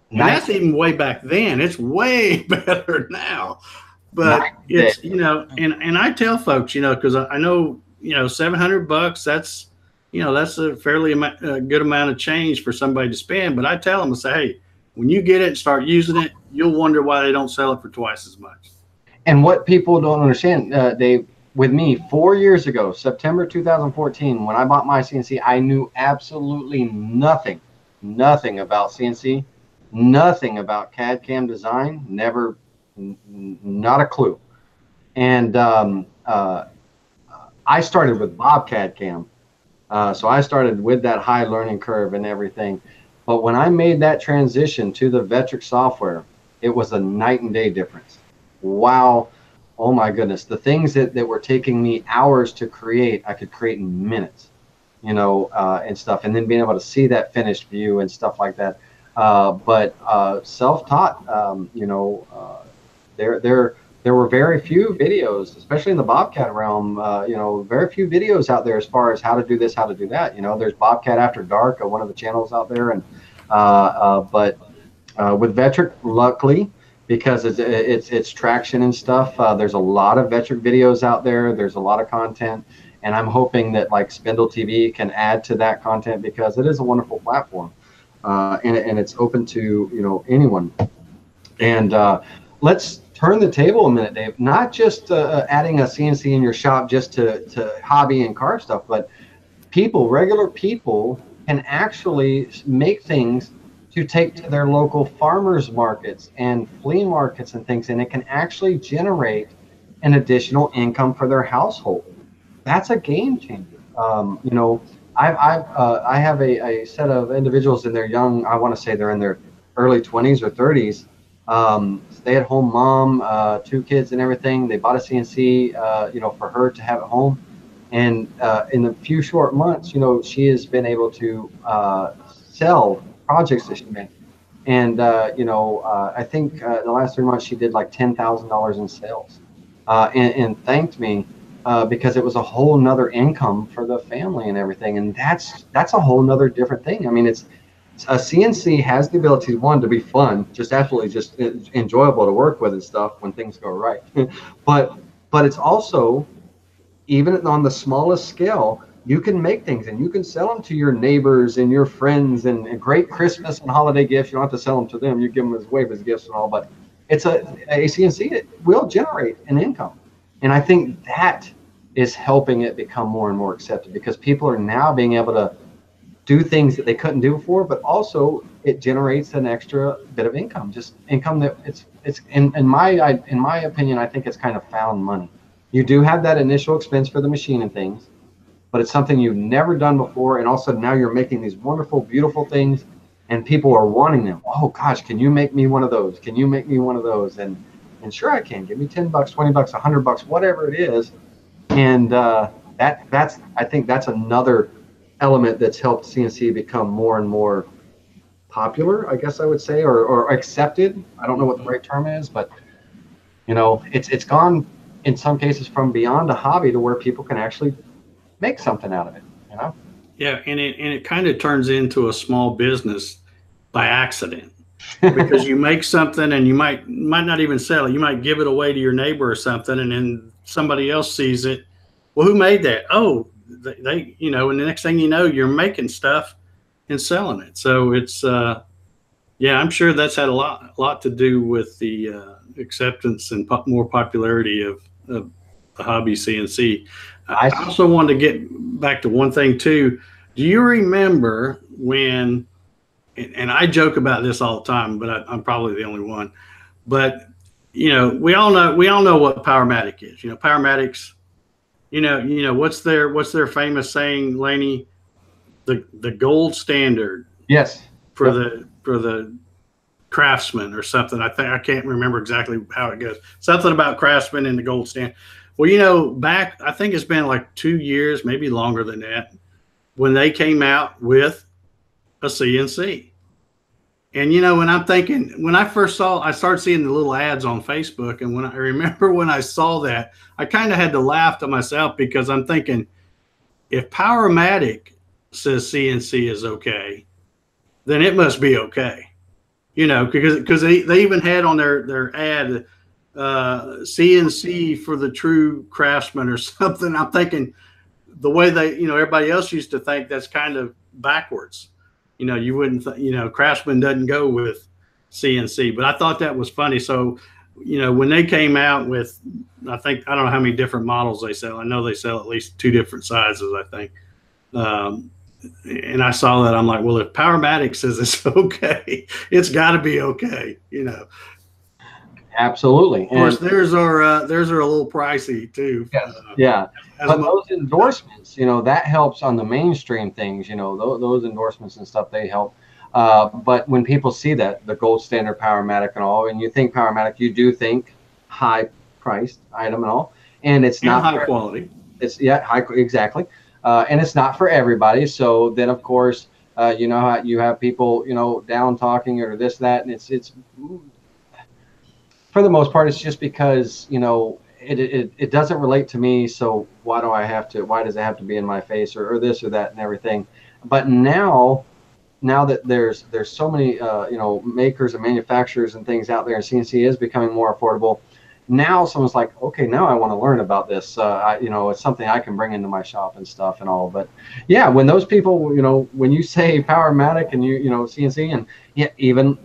And that's even way back then. It's way better now. But it's, and I tell folks, because I know, $700, that's a fairly good amount of change for somebody to spend. But I tell them, I say, hey, when you get it and start using it, you'll wonder why they don't sell it for twice as much. And what people don't understand, with me 4 years ago, September 2014, when I bought my CNC, I knew absolutely nothing about CNC, nothing about CAD CAM design, not a clue. And I started with Bobcat Cam. So I started with that high learning curve and everything. But when I made that transition to the Vectric software, it was a night and day difference. Wow. Oh my goodness. The things that were taking me hours to create, I could create in minutes, and stuff. And then being able to see that finished view and stuff like that. But self-taught, there were very few videos, especially in the Bobcat realm, very few videos out there as far as how to do this, how to do that. There's Bobcat After Dark, one of the channels out there. And but with Vectric, luckily, because it's traction and stuff, there's a lot of Vectric videos out there. There's a lot of content. And I'm hoping that like Spindle TV can add to that content, because it is a wonderful platform, and it's open to, you know, anyone. And let's turn the table a minute, Dave. Not just adding a CNC in your shop just to hobby and car stuff, but people, regular people, can actually make things to take to their local farmers markets and flea markets and things, and it can actually generate an additional income for their household. That's a game changer. You know, I have a set of individuals in their young, I want to say they're in their early 20s or 30s, stay-at-home mom, 2 kids and everything. They bought a CNC, you know, for her to have at home. And in a few short months, you know, she has been able to sell projects that she made. And, you know, I think the last 3 months she did like $10,000 in sales, and thanked me because it was a whole nother income for the family and everything. And that's a whole nother different thing. I mean, it's a CNC has the ability, one, to be fun, just absolutely just enjoyable to work with and stuff when things go right. but it's also, even on the smallest scale, you can make things and you can sell them to your neighbors and your friends, and great Christmas and holiday gifts. You don't have to sell them to them. You give them as away as gifts and all, but it's a CNC that will generate an income. And I think that is helping it become more and more accepted, because people are now being able to do things that they couldn't do before, but also it generates an extra bit of income, just income that it's in my opinion, I think it's kind of found money. You do have that initial expense for the machine and things, but it's something you've never done before, and all of a sudden now you're making these wonderful, beautiful things, and people are wanting them. Oh gosh, can you make me one of those? Can you make me one of those? And sure I can. Give me $10, $20, $100, whatever it is. And that's I think that's another element that's helped CNC become more and more popular, I guess I would say, or accepted. I don't know what the right term is, but you know, it's gone in some cases from beyond a hobby to where people can actually make something out of it, you know? Yeah, and it kind of turns into a small business by accident, because you make something and you might not even sell it. You might give it away to your neighbor or something, and then somebody else sees it. Well, who made that? Oh, they you know, and the next thing you know, you're making stuff and selling it. So it's yeah, I'm sure that's had a lot to do with the acceptance and more popularity of the hobby CNC. I also wanted to get back to one thing too. Do you remember when, and I joke about this all the time, but I'm probably the only one, but you know, we all know what Powermatic is. You know, Powermatics, you know, what's their famous saying, Laney? The gold standard. Yes. For the craftsman or something. I can't remember exactly how it goes. Something about craftsman and the gold standard. Well, you know, back, I think it's been like 2 years, maybe longer than that, when they came out with a CNC. And, you know, when I'm thinking, when I started seeing the little ads on Facebook. And I remember when I saw that, I kind of had to laugh to myself, because I'm thinking, if Powermatic says CNC is okay, then it must be okay. You know, because they even had on their ad, CNC for the true craftsman or something. I'm thinking, the way everybody else used to think, that's kind of backwards. You know, you wouldn't, you know, craftsman doesn't go with CNC, but I thought that was funny. So, you know, when they came out with, I don't know how many different models they sell. I know they sell at least 2 different sizes, I think. And I saw that, I'm like, well, if Powermatic says it's okay, it's got to be okay, you know. Absolutely. Of course, theirs are a little pricey too. Yes. Yeah. But those endorsements, you know, that helps on the mainstream things. You know, those endorsements and stuff, they help. But when people see that, the gold standard Powermatic and all, and you think Powermatic, you do think high-priced item and all, and it's not high quality. It's high, exactly. And it's not for everybody. So then, of course, you know how you have people, you know, down talking or this, that, and it's for the most part, it's just because, you know, it doesn't relate to me. So why does it have to be in my face or this or that and everything? But now that there's so many, you know, makers and manufacturers and things out there, and CNC is becoming more affordable. now someone's like, okay, now I want to learn about this. It's something I can bring into my shop and stuff and all. But yeah, when those people, when you say Powermatic and CNC and even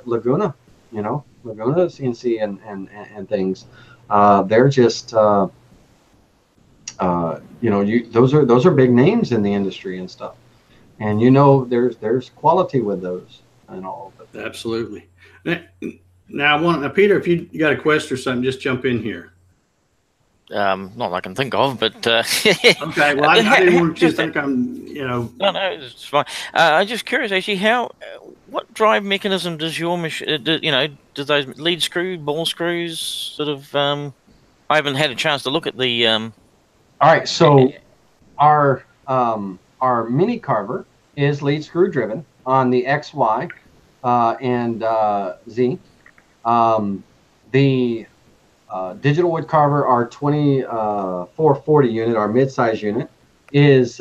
Laguna, Laguna CNC and things, they're just those are big names in the industry and stuff. And there's quality with those and all. But absolutely. Now, Peter, if you got a question or something, just jump in here. Not that I can think of, but okay. Well, I didn't want you to think I'm, No, it's fine. I'm just curious, actually, what drive mechanism does your machine? Do those lead screw, ball screws, sort of? I haven't had a chance to look at the. All right, so our mini carver is lead screw driven on the XY and Z. The digital wood carver, our 2440 unit, our mid-size unit, is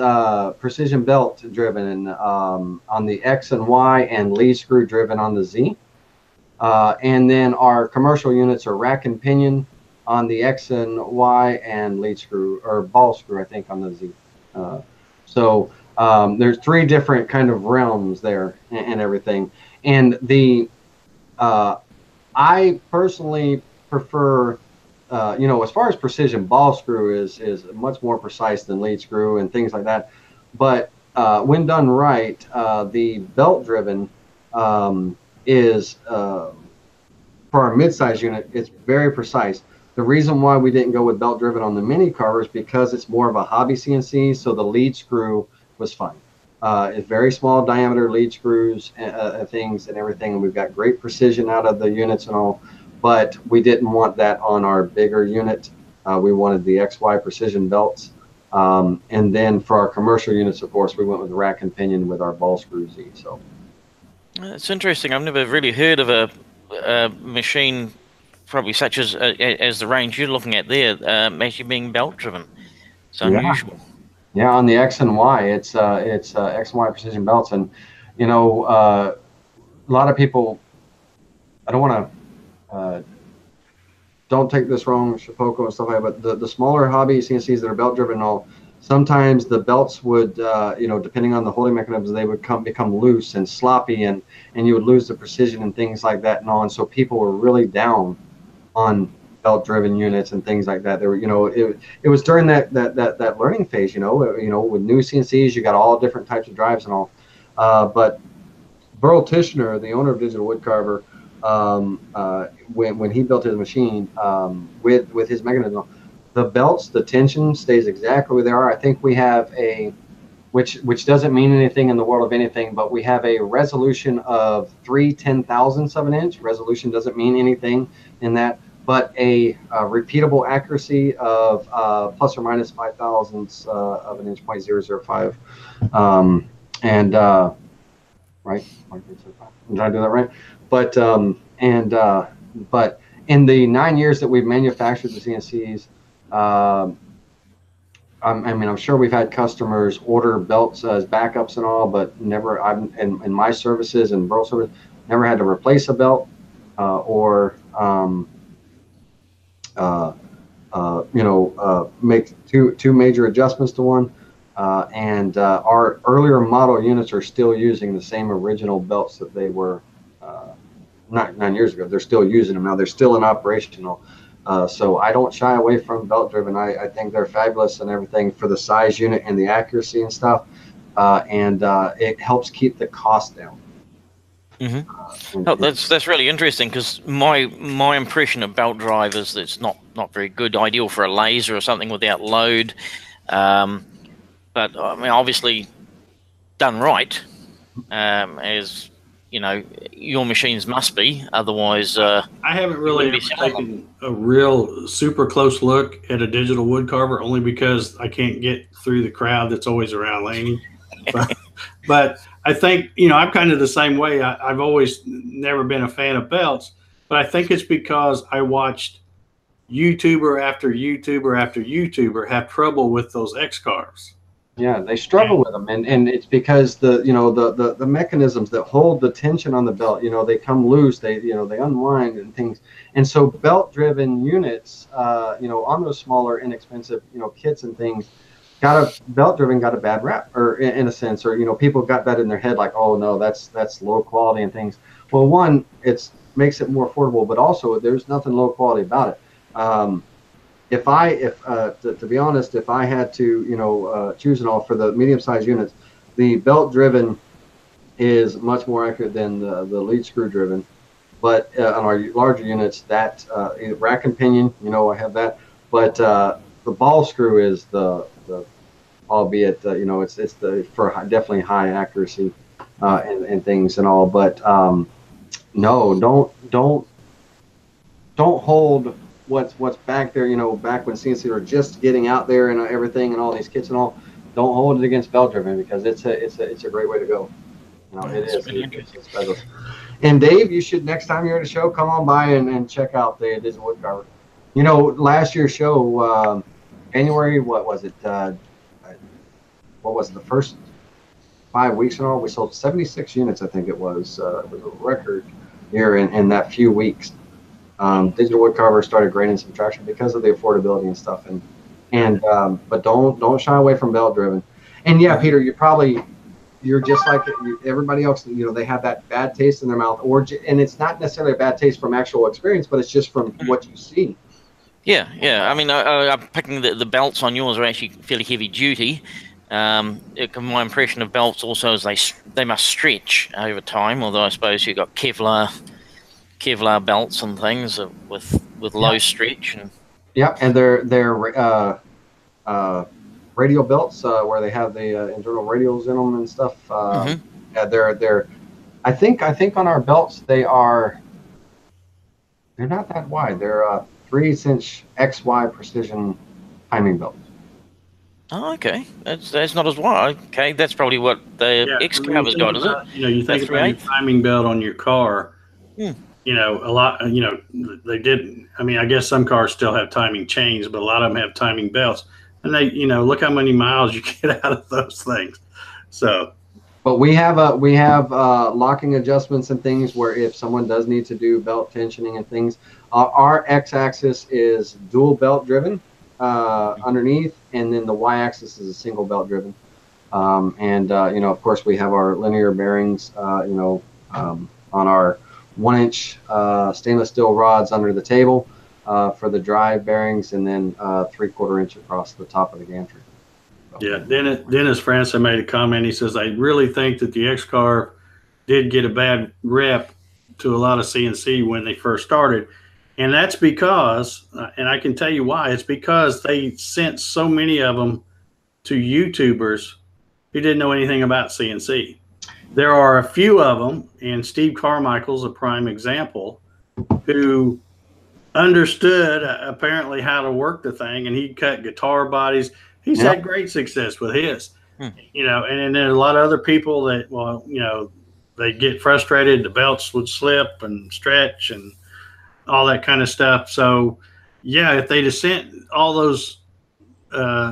precision belt driven on the X and Y and lead screw driven on the Z. And then our commercial units are rack and pinion on the X and Y and lead screw or ball screw, I think, on the Z. So there's 3 different kind of realms there and everything. And I personally prefer, as far as precision, ball screw is much more precise than lead screw and things like that. But when done right, the belt driven is for our mid-size unit, it's very precise. The reason why we didn't go with belt driven on the mini carver is because it's more of a hobby CNC, so the lead screw was fine. It's very small diameter lead screws and things and everything, and we've got great precision out of the units and all, but we didn't want that on our bigger unit. We wanted the XY precision belts. And then for our commercial units, of course, we went with rack and pinion with our ball screw Z. So it's interesting. I've never really heard of a machine probably such as the range you're looking at there, actually being belt driven. It's unusual. Yeah, on the X and Y, it's X and Y precision belts, and a lot of people. I don't want to. Don't take this wrong, Shapoco and stuff like that. But the smaller hobby CNCs that are belt driven, and all, sometimes the belts would, depending on the holding mechanisms, they would become loose and sloppy, and you would lose the precision and things like that and all. And so people were really down on belt-driven units and things like that. There were, it was during that learning phase. With new CNCs, you got all different types of drives and all. But Burl Tishner, the owner of Digital Wood Carver, when he built his machine with his mechanism, the belts, the tension stays exactly where they are. I think we have which doesn't mean anything in the world of anything, but we have a resolution of 3/10,000ths of an inch. Resolution doesn't mean anything in that, but a repeatable accuracy of plus or minus 5,000ths of an inch, 0.005. Right? I'm trying to do that right. But in the 9 years that we've manufactured the CNCs, I'm sure we've had customers order belts as backups and all, but never. In my services and Burl service, never had to replace a belt or make two major adjustments to one. And our earlier model units are still using the same original belts that they were not 9 years ago. They're still using them now. They're still in operational. So I don't shy away from belt driven. I think they're fabulous and everything for the size unit and the accuracy and stuff. And it helps keep the cost down. Mm-hmm. That's really interesting, because my impression of belt drive is that it's not very good, ideal for a laser or something without load. But I mean, obviously, done right, as your machines must be. Otherwise, I haven't really taken a real super close look at a digital wood carver, only because I can't get through the crowd that's always around Laney. But I think, I'm kind of the same way. I've always never been a fan of belts, but I think it's because I watched YouTuber after YouTuber after YouTuber have trouble with those X carves. Yeah, they struggle with them, and it's because the mechanisms that hold the tension on the belt, they come loose, they unwind and things, and so belt-driven units, on those smaller, inexpensive, kits and things, belt-driven got a bad rap, or in a sense, or people got that in their head, like, oh no, that's low quality and things. Well, one, it makes it more affordable, but also there's nothing low quality about it. To be honest, if I had to, choose it all for the medium-sized units, the belt-driven is much more accurate than the lead screw-driven. But on our larger units, that rack and pinion, I have that. But the ball screw is albeit it's for definitely high accuracy and things and all. But no, don't hold what's back there, back when CNC were just getting out there and everything and all these kits and all. Don't hold it against belt driven, because it's a great way to go. It is. It's special. And Dave, you should, next time you're at a show, come on by and check out the digital wood carver. Last year's show, January, what was it? The first 5 weeks in all, we sold 76 units, I think it was. It was a record year in that few weeks. Digital wood carver started gaining some traction because of the affordability and stuff, but don't shy away from belt driven. And yeah, Peter, you're just like everybody else. They have that bad taste in their mouth, and it's not necessarily a bad taste from actual experience, but it's just from what you see. Yeah. I mean, I'm picking the belts on yours are actually fairly heavy duty. My impression of belts also is they must stretch over time. Although I suppose you've got Kevlar belts and things with low stretch. And they're radial belts where they have the internal radials in them and stuff. Yeah, they're I think on our belts they're not that wide. They're 3/8 XY precision timing belts. Oh, okay. That's not as wide. Okay, that's probably what the X cover's got, is it? You think about your timing belt on your car. A lot, they did. I mean, I guess some cars still have timing chains, but a lot of them have timing belts. And they, look how many miles you get out of those things. So, but we have locking adjustments and things where if someone does need to do belt tensioning and things, our X-axis is dual belt driven underneath, and then the Y-axis is a single belt driven. Of course, we have our linear bearings, on our 1-inch stainless steel rods under the table for the drive bearings, and then 3/4 inch across the top of the gantry. Yeah, Dennis Francis made a comment. He says, I really think that the X-Carve did get a bad rep to a lot of CNC when they first started. And that's because, and I can tell you why, it's because they sent so many of them to YouTubers who didn't know anything about CNC. There are a few of them, and Steve Carmichael's a prime example, who understood apparently how to work the thing, and he cut guitar bodies. He's had great success with his, and then there are a lot of other people that, they get frustrated. The belts would slip and stretch and all that kind of stuff. So, yeah, if they'd have sent all those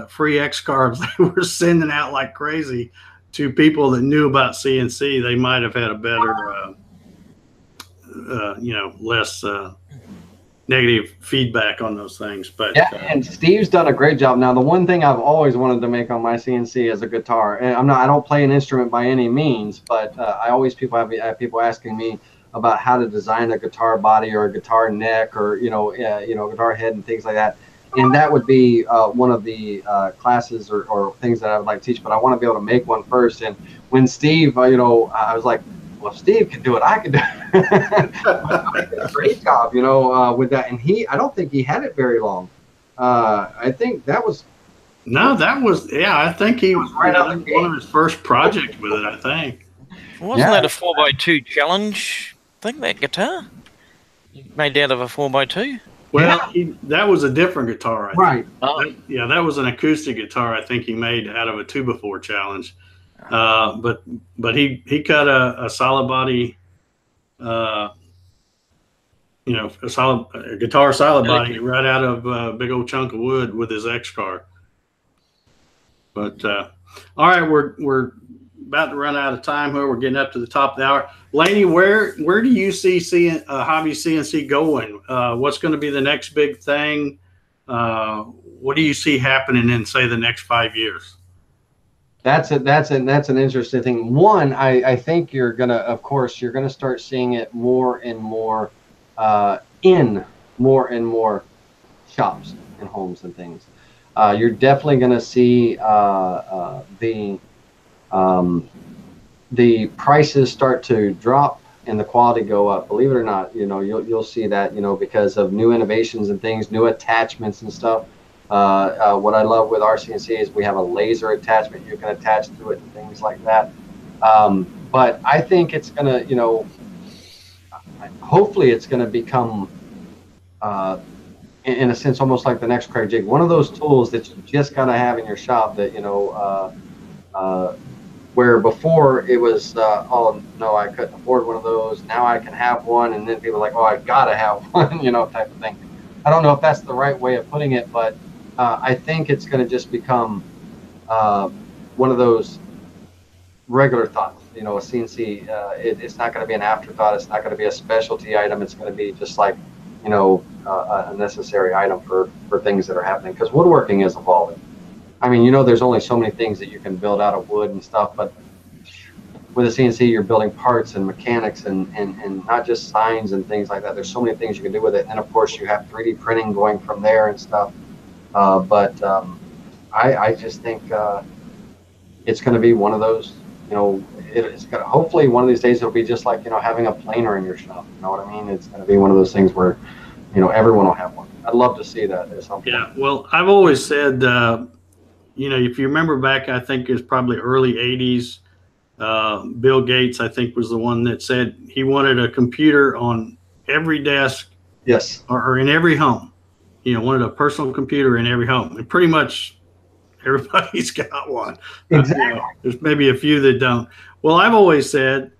free X-Carves they were sending out like crazy to people that knew about CNC, they might have had a better, less negative feedback on those things. But yeah, and Steve's done a great job. Now, the one thing I've always wanted to make on my CNC is a guitar, and I don't play an instrument by any means, but I always have people asking me about how to design a guitar body or a guitar neck or guitar head and things like that. And that would be one of the classes or things that I would like to teach, but I want to be able to make one first. And when Steve, I was like, well, if Steve can do it, I can do it. I did a great job, with that. And I don't think he had it very long. I think that was. No, that was, I think he was right out one of his first projects with it, I think. Wasn't that a 4x2 challenge thing, that guitar? Made out of a 4x2? Well, that was a different guitar, I think. Right. That was an acoustic guitar I think he made out of a 2x4 challenge. But he cut a solid body, a guitar solid body right out of a big old chunk of wood with his X-Carve. But All right, we're about to run out of time here. We're getting up to the top of the hour. Laney, where do you see hobby CNC going? What's going to be the next big thing? What do you see happening in, say, the next 5 years? That's an interesting thing. One, I think you're gonna start seeing it more and more in more and more shops and homes and things. You're definitely gonna see the prices start to drop and the quality go up. Believe it or not, you'll see that, because of new innovations and things, new attachments and stuff. What I love with our CNC is we have a laser attachment you can attach to it and things like that. But I think it's gonna, hopefully it's gonna become, in a sense, almost like the next Craig jig, one of those tools that you just gotta have in your shop that, where before it was, oh no, I couldn't afford one of those. Now I can have one, and then people are like, oh, I gotta have one, type of thing. I don't know if that's the right way of putting it, but I think it's going to just become one of those regular thoughts. A CNC, it's not going to be an afterthought. It's not going to be a specialty item. It's going to be just like, a necessary item for things that are happening, because woodworking is evolving. I mean, there's only so many things that you can build out of wood and stuff, but with a CNC, you're building parts and mechanics and not just signs and things like that. There's so many things you can do with it. And of course, you have 3D printing going from there and stuff. But I just think it's going to be one of those, it's going to, hopefully one of these days it'll be just like, having a planer in your shop. You know what I mean? It's going to be one of those things where, everyone will have one. I'd love to see that at some point. Yeah, well, I've always said, if you remember back, I think it was probably early 80s, Bill Gates, I think, was the one that said he wanted a computer on every desk. Yes. Or in every home. Wanted a personal computer in every home. And pretty much everybody's got one. Exactly. There's maybe a few that don't. Well, I've always said,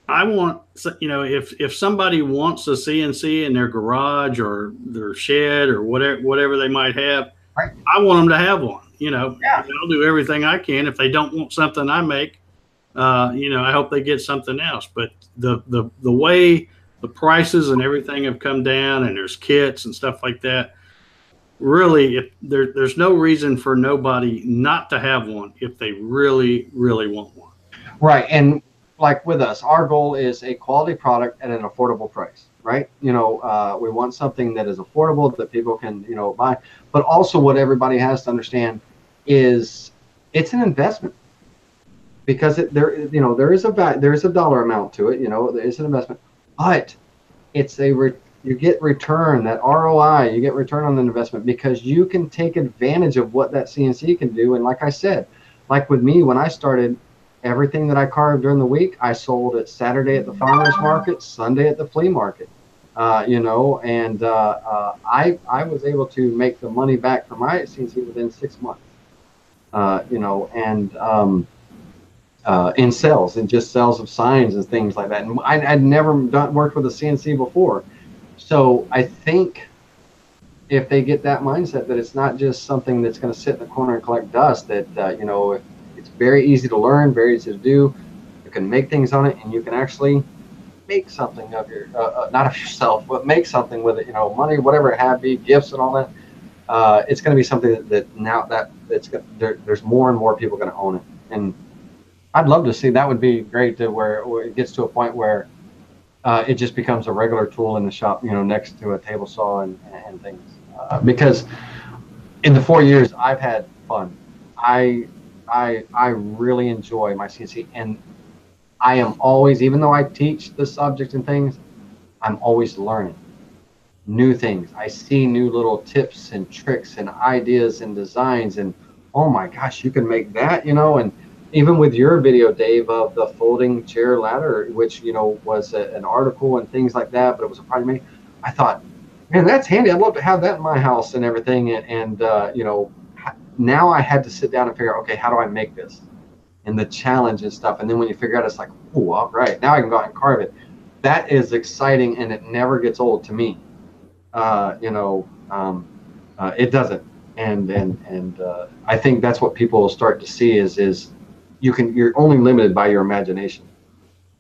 I want, if somebody wants a CNC in their garage or their shed or whatever they might have, right, I want them to have one. Yeah. I'll do everything I can. If they don't want something I make, I hope they get something else. But the way the prices and everything have come down, and there's kits and stuff like that, really, there's no reason for nobody not to have one if they really, really want one. Right. And like with us, our goal is a quality product at an affordable price, right? We want something that is affordable, that people can, buy. But also what everybody has to understand is it's an investment, because there is a dollar amount to it. There is an investment, but it's you get return, that ROI, you get return on the investment, because you can take advantage of what that CNC can do. And like I said, like with me, when I started, everything that I carved during the week, I sold it Saturday at the farmer's market, Sunday at the flea market. I was able to make the money back for my CNC within 6 months. In sales, and just sales of signs and things like that. And I'd never worked with a CNC before. So I think if they get that mindset that it's not just something that's going to sit in the corner and collect dust, that, it's very easy to learn, very easy to do. You can make things on it, and you can actually make something of your, not of yourself, but make something with it, money, whatever it have be, gifts and all that. It's going to be something that now there's more and more people going to own it. And I'd love to see, that would be great, to where it gets to a point where it just becomes a regular tool in the shop, next to a table saw and things. Because in the 4 years I've had fun. I really enjoy my CNC, and I am always, even though I teach the subject and things, I'm always learning new things. I see new little tips and tricks and ideas and designs, and oh my gosh, you can make that, and even with your video, Dave, of the folding chair ladder, which, was an article and things like that, but it was a project me. I thought, man, that's handy. I'd love to have that in my house and everything. And now I had to sit down and figure out, okay, how do I make this? And the challenge and stuff. And then when you figure out, it's like, oh, all right, now I can go out and carve it. That is exciting, and it never gets old to me. It doesn't. and I think that's what people will start to see is you're only limited by your imagination,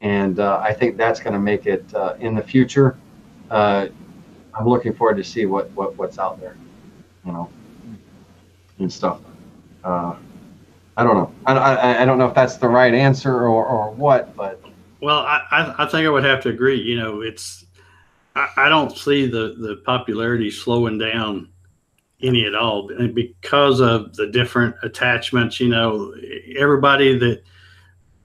and I think that's going to make it in the future. I'm looking forward to see what's out there, you know, and stuff. I don't know. I don't know if that's the right answer or what, but. Well, I think I would have to agree. You know, I don't see the popularity slowing down any at all, and because of the different attachments. You know, everybody that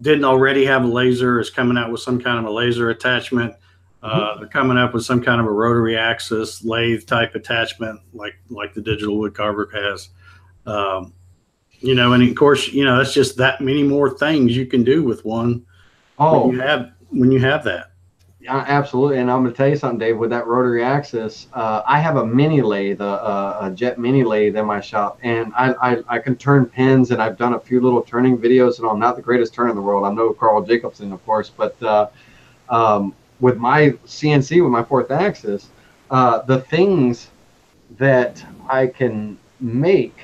didn't already have a laser is coming out with some kind of a laser attachment. They're coming up with some kind of a rotary axis lathe type attachment, like the digital wood carver has. You know, and of course, you know, that's just that many more things you can do with one. Oh, when you have that. Absolutely. And I'm going to tell you something, Dave, with that rotary axis, I have a mini lathe, a jet mini lathe in my shop, and I can turn pins, and I've done a few little turning videos, and I'm not the greatest turner in the world. I'm no Carl Jacobson, of course, but with my CNC, with my fourth axis, the things that I can make,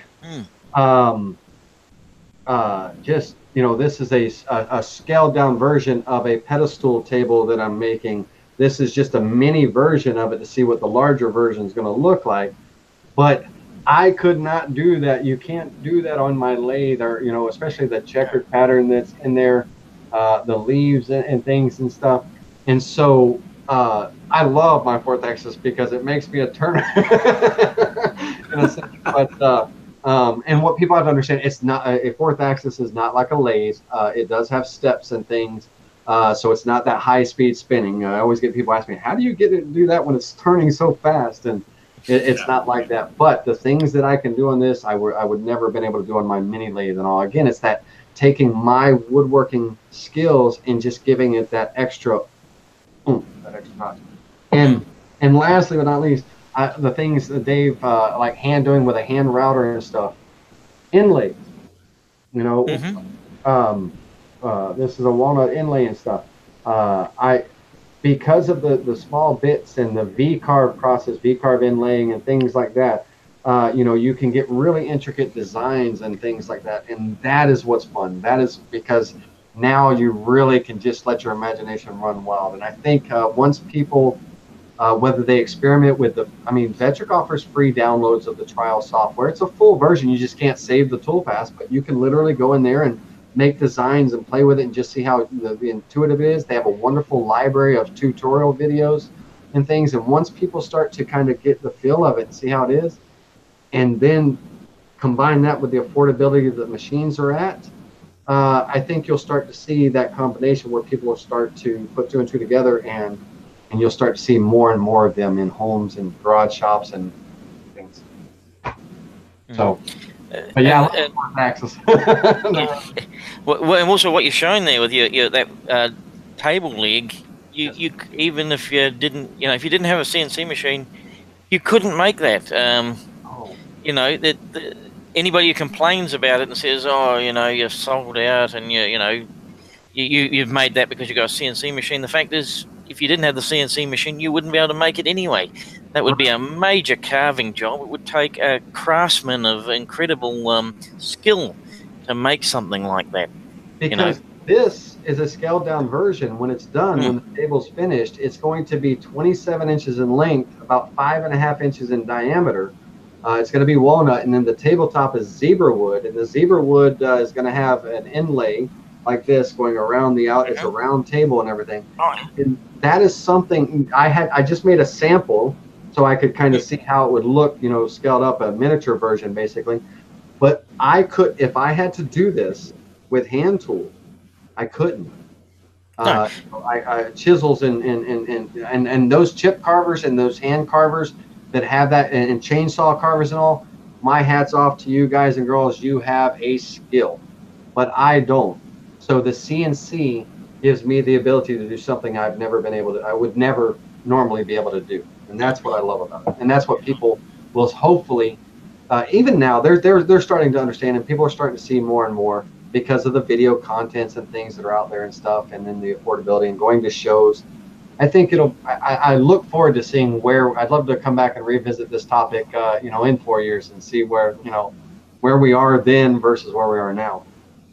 just, you know, this is a scaled down version of a pedestal table that I'm making. This is just a mini version of it to see what the larger version is going to look like. But I could not do that. You can't do that on my lathe, or, you know, especially the checkered pattern that's in there, the leaves and things and stuff. And so I love my fourth axis because it makes me a turner. In a sense. But and what people have to understand, it's not a fourth axis is not like a lathe. It does have steps and things, so it's not that high speed spinning. I always get people asking me, how do you get it to do that when it's turning so fast? And it's not like that. But the things that I can do on this, I would never have been able to do on my mini lathe and all. Again, it's that taking my woodworking skills and just giving it that extra notch. And lastly but not least, the things that Dave like doing with a hand router and stuff, inlay, you know, this is a walnut inlay and stuff. Because of the small bits and the V-carve process, V-carve inlaying and things like that, you know, you can get really intricate designs and things like that, and that is what's fun. That is because now you really can just let your imagination run wild. And I think once people whether they experiment with Vectric offers free downloads of the trial software. It's a full version. You just can't save the toolpath, but you can literally go in there and make designs and play with it and just see how the intuitive it is. They have a wonderful library of tutorial videos and things. And once people start to kind of get the feel of it and see how it is, and then combine that with the affordability that the machines are at, I think you'll start to see that combination where people will start to put two and two together, and you'll start to see more and more of them in homes and garage shops and things. So, but yeah, access. Well, and also what you're showing there with your that table leg, you even if you didn't, you know, if you didn't have a CNC machine, you couldn't make that. You know, that anybody who complains about it and says, oh, you know, you're sold out and you've made that because you got a CNC machine. The fact is, if you didn't have the CNC machine, you wouldn't be able to make it anyway. That would be a major carving job. It would take a craftsman of incredible skill to make something like that. Because this is a scaled down version. When it's done, when the table's finished, it's going to be 27 inches in length, about 5.5 inches in diameter. It's going to be walnut, and then the tabletop is zebra wood, and the zebra wood is going to have an inlay like this going around the out. It's a round table and everything. And that is something I just made a sample so I could kind of see how it would look, you know, scaled up, a miniature version basically. But I could, if I had to do this with hand tools, I couldn't. Chisels and those chip carvers and those hand carvers that have that, and chainsaw carvers and all, my hat's off to you guys and girls. You have a skill, but I don't. So the CNC gives me the ability to do something I've never been able to, I would never normally be able to do. And that's what I love about it. And that's what people will hopefully, even now, they're starting to understand, and people are starting to see more and more because of the video contents and things that are out there and stuff, and then the affordability and going to shows. I think I look forward to seeing where I'd love to come back and revisit this topic, in 4 years and see where we are then versus where we are now.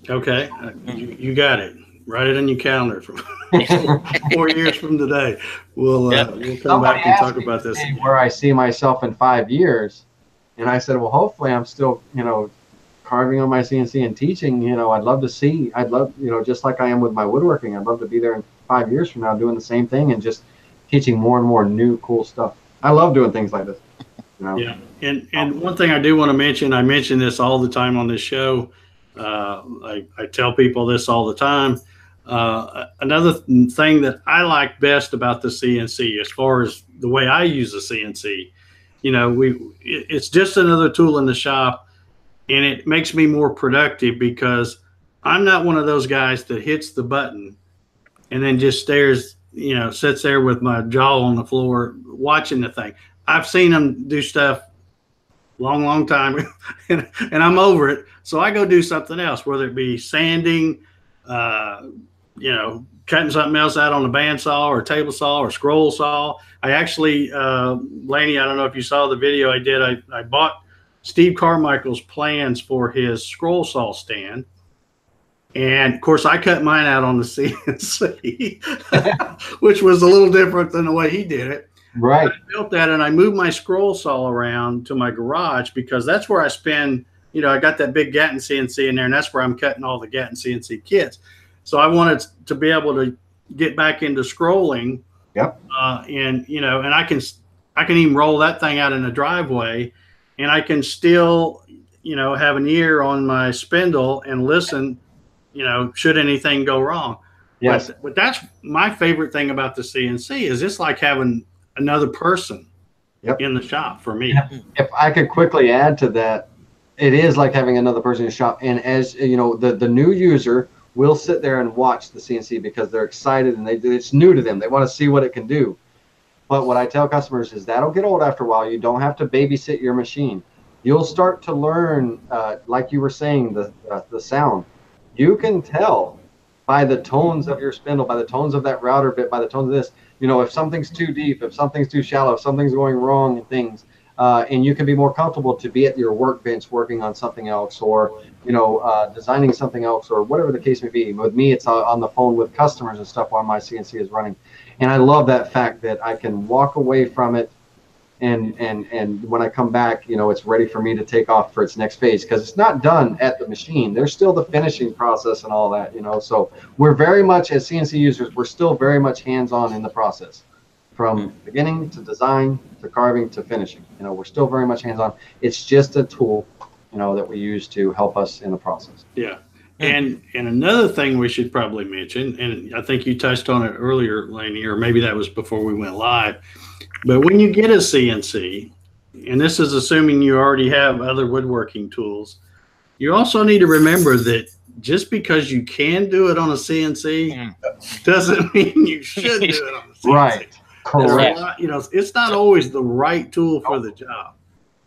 Okay, you got it. Write it on your calendar for 4 years from today. We'll come back and talk about this. Where I see myself in 5 years, and I said, well, hopefully I'm still, carving on my CNC and teaching. I'd love to see. I'd love, just like I am with my woodworking. I'd love to be there in 5 years from now doing the same thing and just teaching more and more new cool stuff. I love doing things like this. Yeah, and one thing I do want to mention, I mention this all the time on this show. I tell people this all the time. Another thing that I like best about the CNC, as far as the way I use the CNC, it's just another tool in the shop, and it makes me more productive because I'm not one of those guys that hits the button and then just stares, sits there with my jaw on the floor watching the thing. I've seen them do stuff long time and I'm over it. So I go do something else, whether it be sanding, cutting something else out on a bandsaw or table saw or scroll saw. I actually, Laney, I don't know if you saw the video I did. I bought Steve Carmichael's plans for his scroll saw stand. And of course I cut mine out on the CNC, which was a little different than the way he did it. Right. I built that and I moved my scroll saw around to my garage because that's where I spend, I got that big Gatton CNC in there and that's where I'm cutting all the Gatton CNC kits. So I wanted to be able to get back into scrolling. Yep. And I can even roll that thing out in the driveway and I can still, have an ear on my spindle and listen, should anything go wrong. Yes. But that's my favorite thing about the CNC is it's like having another person in the shop for me. If I could quickly add to that, it is like having another person in the shop. And as the new user will sit there and watch the CNC because they're excited and it's new to them. They want to see what it can do. But what I tell customers is that'll get old after a while. You don't have to babysit your machine. You'll start to learn, like you were saying, the sound. You can tell by the tones of your spindle, by the tones of that router bit, by the tones of this, if something's too deep, if something's too shallow, if something's going wrong and things, and you can be more comfortable to be at your workbench working on something else or, designing something else or whatever the case may be. With me, it's on the phone with customers and stuff while my CNC is running. And I love that fact that I can walk away from it and when I come back, it's ready for me to take off for its next phase because it's not done at the machine. There's still the finishing process and all that, So we're very much, as CNC users, we're still very much hands-on in the process. From beginning to design to carving to finishing. We're still very much hands-on. It's just a tool, that we use to help us in the process. Yeah. And another thing we should probably mention, and I think you touched on it earlier, Laney, or maybe that was before we went live, but when you get a CNC, and this is assuming you already have other woodworking tools, you also need to remember that just because you can do it on a CNC doesn't mean you should do it on a CNC. Right. Correct. It's not always the right tool for the job.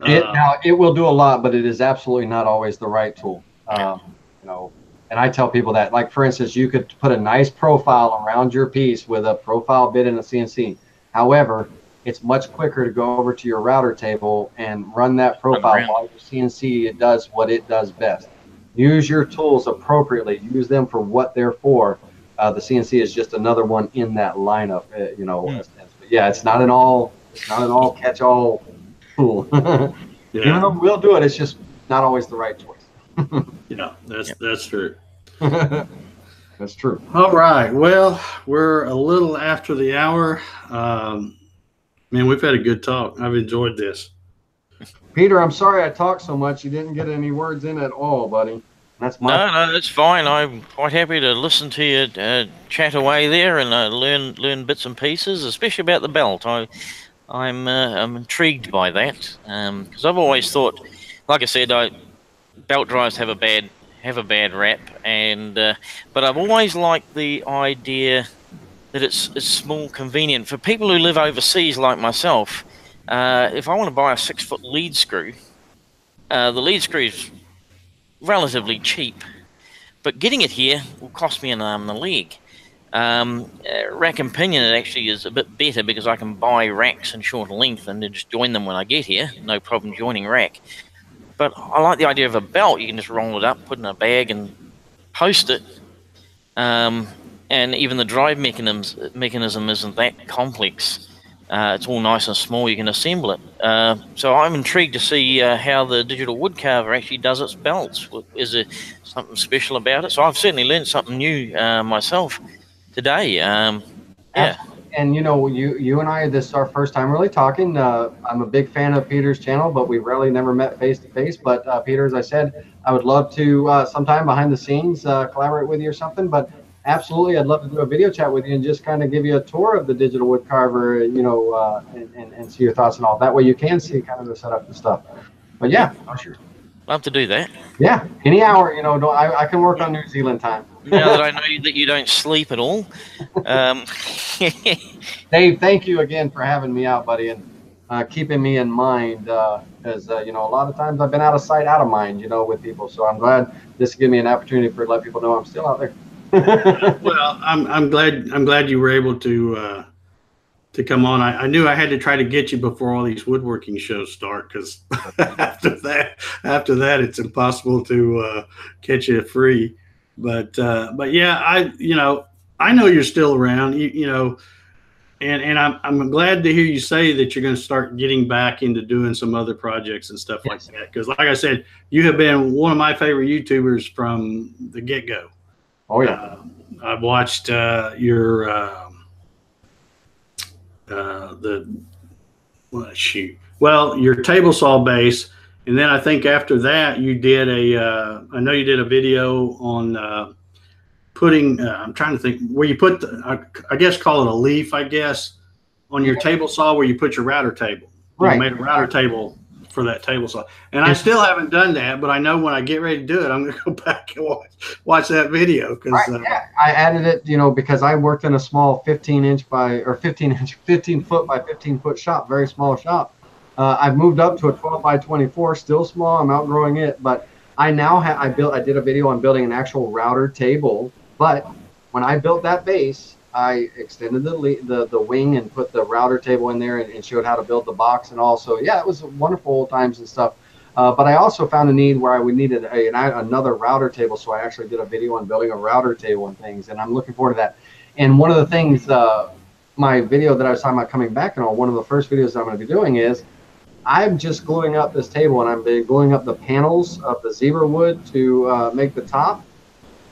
Now, it will do a lot, but it is absolutely not always the right tool. And I tell people that, like, for instance, you could put a nice profile around your piece with a profile bit in a CNC. However, it's much quicker to go over to your router table and run that profile while your CNC it does what it does best. Use your tools appropriately. Use them for what they're for. The CNC is just another one in that lineup. But yeah, it's not an all catch-all tool. Even though we'll do it, it's just not always the right choice. That's true. That's true. All right. Well, we're a little after the hour. Man, we've had a good talk. I've enjoyed this. Peter, I'm sorry I talked so much. You didn't get any words in at all, buddy. That's my No, that's fine. I'm quite happy to listen to you chat away there and learn bits and pieces, especially about the belt. I'm intrigued by that because I've always thought, like I said, belt drives have a bad rap, and but I've always liked the idea that it's small, convenient for people who live overseas like myself. If I want to buy a 6-foot lead screw, the lead screw is relatively cheap, but getting it here will cost me an arm and a leg. Rack and pinion, it actually is a bit better because I can buy racks in shorter length and then just join them when I get here. No problem joining rack. But I like the idea of a belt. You can just roll it up, put it in a bag, and post it. And even the drive mechanism isn't that complex. It's all nice and small. You can assemble it. So I'm intrigued to see how the digital wood carver actually does its belts. Is there something special about it? So I've certainly learned something new myself today. Yeah. And you know, you and I, this is our first time really talking. I'm a big fan of Peter's channel, but we rarely never met face to face. But Peter, as I said, I would love to sometime behind the scenes collaborate with you or something. But absolutely, I'd love to do a video chat with you and just kind of give you a tour of the digital wood carver, you know, and see your thoughts and all. That way you can see kind of the setup and stuff. But yeah, for sure. Love to do that. Yeah, any hour, you know, I can work on New Zealand time. Now that I know that you don't sleep at all. Dave, thank you again for having me out, buddy, and keeping me in mind, because, you know, a lot of times I've been out of sight, out of mind, you know, with people. So I'm glad this gives me an opportunity for let people know I'm still out there. Well, I'm glad you were able to come on. I knew I had to try to get you before all these woodworking shows start, because after that it's impossible to catch you free. But yeah, I know you're still around. You know, and I'm glad to hear you say that you're going to start getting back into doing some other projects and stuff like that. Because like I said, you have been one of my favorite YouTubers from the get-go. Oh yeah. I've watched your your table saw base, and then I think after that you did I know you did a video on putting I'm trying to think where you put I guess call it a leaf, I guess, on your table saw where you put your router table. Right. You made a router table for that table saw, and I still haven't done that, but I know when I get ready to do it, I'm going to go back and watch that video, because yeah, I added it, you know, because I worked in a small 15 foot by 15 foot shop, very small shop. I've moved up to a 12 by 24, still small. I'm outgrowing it, but I now I did a video on building an actual router table, but when I built that base, I extended the wing and put the router table in there and showed how to build the box and all. So yeah, it was wonderful old times and stuff. But I also found a need where I needed another router table. So I actually did a video on building a router table and things, and I'm looking forward to that. And one of the things, my video that I was talking about coming back and all, one of the first videos I'm going to be doing is I'm just gluing up this table, and I'm gluing up the panels of the zebra wood to make the top.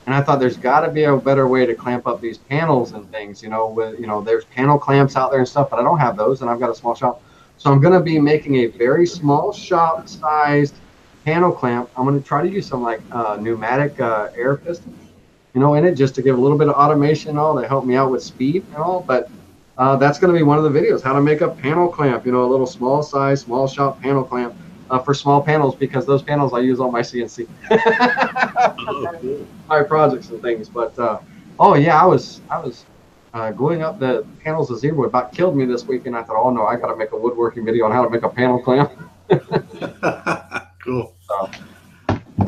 And I thought there's got to be a better way to clamp up these panels and things, you know, with, you know, there's panel clamps out there and stuff, but I don't have those, and I've got a small shop. So I'm going to be making a very small shop sized panel clamp. I'm going to try to use some like pneumatic air pistons, you know, in it, just to give a little bit of automation and all to help me out with speed and all. But that's going to be one of the videos, how to make a panel clamp, you know, a little small size, small shop panel clamp. For small panels, because those panels I use on my CNC, my projects and things. But oh yeah, I was gluing up the panels of zebra wood. About killed me this week, and I thought, oh no, I got to make a woodworking video on how to make a panel clamp. Cool. So,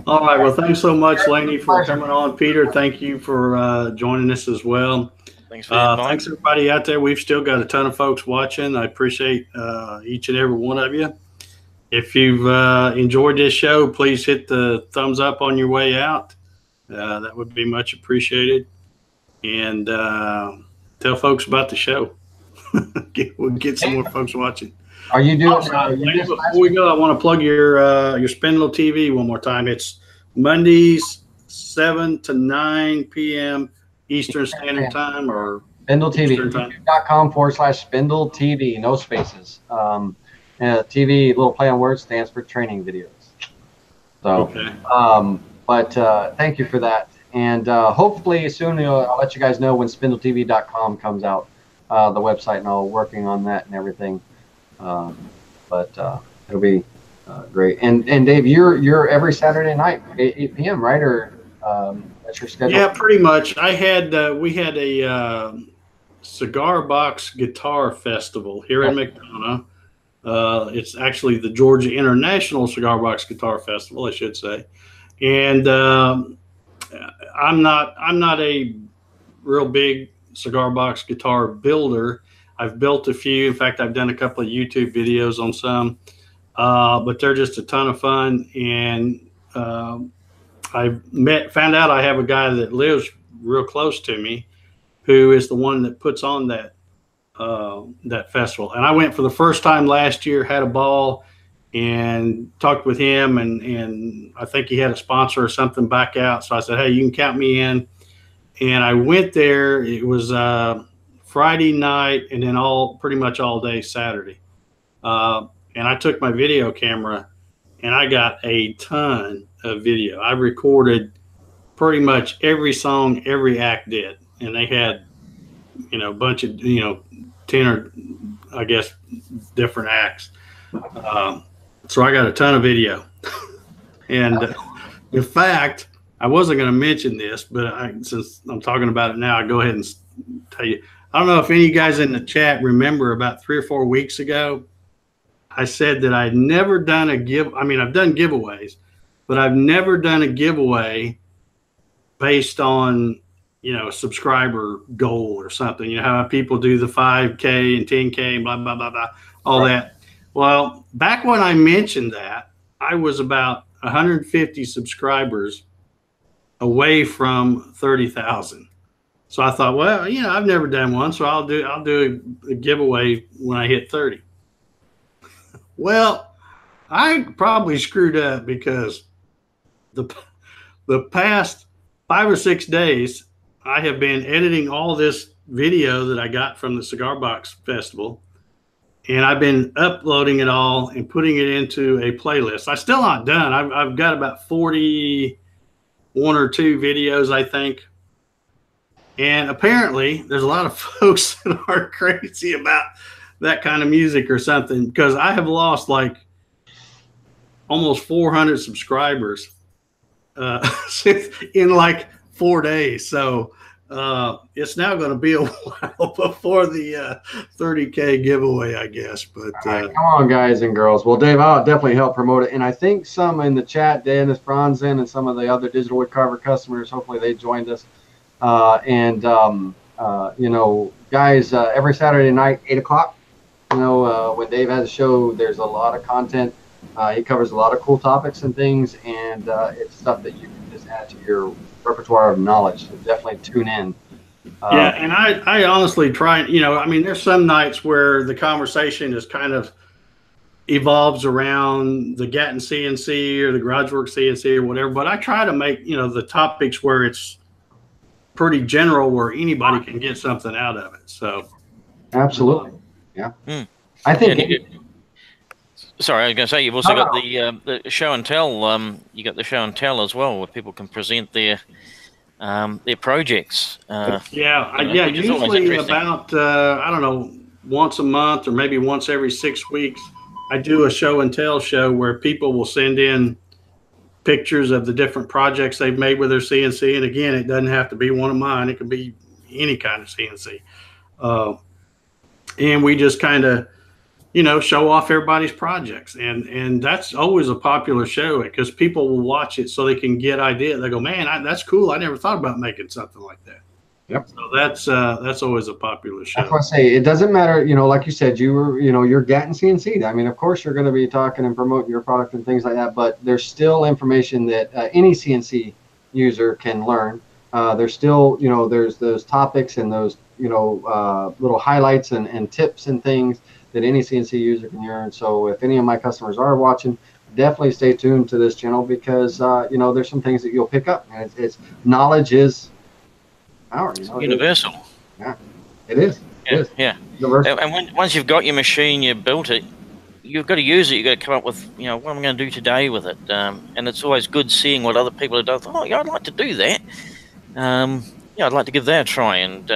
all right. Well, thanks so much, Laney, for coming on. Peter, thank you for joining us as well. Thanks for the thanks everybody out there. We've still got a ton of folks watching. I appreciate each and every one of you. If you've enjoyed this show, please hit the thumbs up on your way out. That would be much appreciated. And tell folks about the show. We'll get some more folks watching. Are you doing? Before we go, I want to plug your Spindle TV one more time. It's Mondays 7 to 9 p.m. Eastern Standard Time, or Spindle TV. YouTube.com/Spindle TV. No spaces. TV, little play on words, stands for training videos. So, okay. But thank you for that. And hopefully soon I'll let you guys know when SpindleTV.com comes out, the website, and I'll working on that and everything. But it'll be great. And Dave, you're every Saturday night, 8 p.m., right? Or that's your schedule? Yeah, pretty much. We had a cigar box guitar festival here in McDonough. It's actually the Georgia International Cigar Box Guitar Festival, I should say. And I'm not a real big cigar box guitar builder. I've built a few. In fact, I've done a couple of YouTube videos on some, but they're just a ton of fun. And I found out I have a guy that lives real close to me, who is the one that puts on that festival. And I went for the first time last year, had a ball, and talked with him. And I think he had a sponsor or something back out. So I said, hey, you can count me in. And I went there. It was Friday night, and then pretty much all day Saturday. And I took my video camera, and I got a ton of video. I recorded pretty much every song every act did, and they had, a bunch of 10 or I guess different acts. So I got a ton of video, and in fact, I wasn't going to mention this, but since I'm talking about it now, I'll go ahead and tell you. I don't know if any of you guys in the chat remember about 3 or 4 weeks ago, I said that I'd never done I've done giveaways, but I've never done a giveaway based on, a subscriber goal or something. You know how people do the 5K and 10K and blah, blah, blah, blah, all that. Well, back when I mentioned that, I was about 150 subscribers away from 30,000. So I thought, well, I've never done one, so I'll do a giveaway when I hit 30. Well, I probably screwed up because the past 5 or 6 days, I have been editing all this video that I got from the Cigar Box Festival, and I've been uploading it all and putting it into a playlist. I'm still not done. I've got about 41 or 2 videos, I think. And apparently there's a lot of folks that are crazy about that kind of music or something, because I have lost like almost 400 subscribers in like 4 days. So it's now going to be a while before the 30K giveaway, I guess. But come on, guys and girls. Well, Dave, I'll definitely help promote it. And I think some in the chat, Dennis Bronzen and some of the other Digital Woodcarver customers, hopefully they joined us. Guys, every Saturday night, 8 o'clock, when Dave has a show, there's a lot of content. He covers a lot of cool topics and things, and it's stuff that you can just add to your repertoire of knowledge. So definitely tune in. Yeah, and I honestly try, there's some nights where the conversation is kind of evolves around the Gatton CNC or the GarageWorks CNC or whatever, but I try to make, the topics where it's pretty general, where anybody can get something out of it. So absolutely. Yeah. I think sorry, I was going to say, you've also got the show and tell. You got the show and tell as well, where people can present their projects. Usually about I don't know, once a month or maybe once every 6 weeks, I do a show and tell show where people will send in pictures of the different projects they've made with their CNC. And again, it doesn't have to be one of mine. It could be any kind of CNC. And we just kind of, show off everybody's projects. And that's always a popular show, because people will watch it so they can get ideas. They go, man, that's cool. I never thought about making something like that. Yep. So that's always a popular show. That's what I say. It doesn't matter, like you said, you're Gatton CNC. I mean, of course you're going to be talking and promoting your product and things like that, but there's still information that any CNC user can learn. There's still, there's those topics and those, little highlights and tips and things that any CNC user can learn. So if any of my customers are watching, definitely stay tuned to this channel, because, there's some things that you'll pick up. And it's knowledge is power. Universal. Yeah, it is. Yeah, it is. Yeah. Universal. And once you've got your machine, you built it, you've got to use it. You've got to come up with, what am I going to do today with it? And it's always good seeing what other people have done. Oh, yeah, I'd like to do that. I'd like to give that a try. And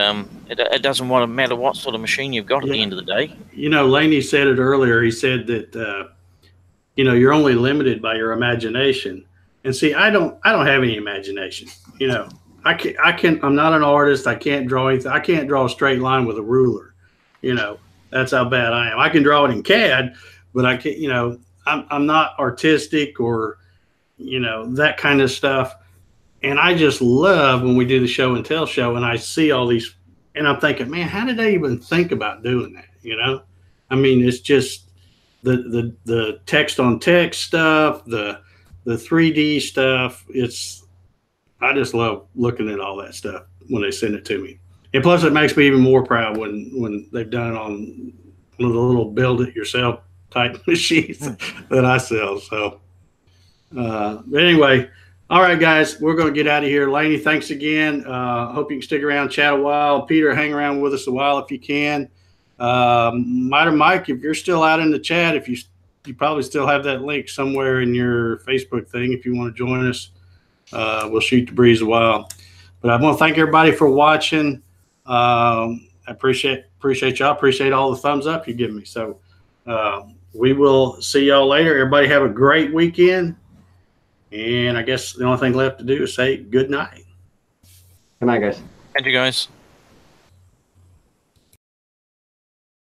it doesn't matter what sort of machine you've got at the end of the day. Laney said it earlier. He said that, you're only limited by your imagination. And see, I don't have any imagination. I'm not an artist. I can't draw anything. I can't draw a straight line with a ruler. That's how bad I am. I can draw it in CAD, but I can't, I'm not artistic or, that kind of stuff. And I just love when we do the show and tell show and I see all these And I'm thinking, man, how did they even think about doing that? You know, I mean, it's just the text on text stuff, the 3D stuff. I just love looking at all that stuff when they send it to me. And plus, it makes me even more proud when they've done it on one of the little build-it-yourself type machines that I sell. So, but anyway, all right, guys, we're going to get out of here. Laney, thanks again. Hope you can stick around, chat a while. Peter, hang around with us a while if you can. Mike, if you're still out in the chat, if you probably still have that link somewhere in your Facebook thing. If you want to join us, we'll shoot the breeze a while. But I want to thank everybody for watching. I appreciate y'all. Appreciate all the thumbs up you give me. So we will see y'all later. Everybody have a great weekend. And I guess the only thing left to do is say good night. Good night, guys. Thank you, guys.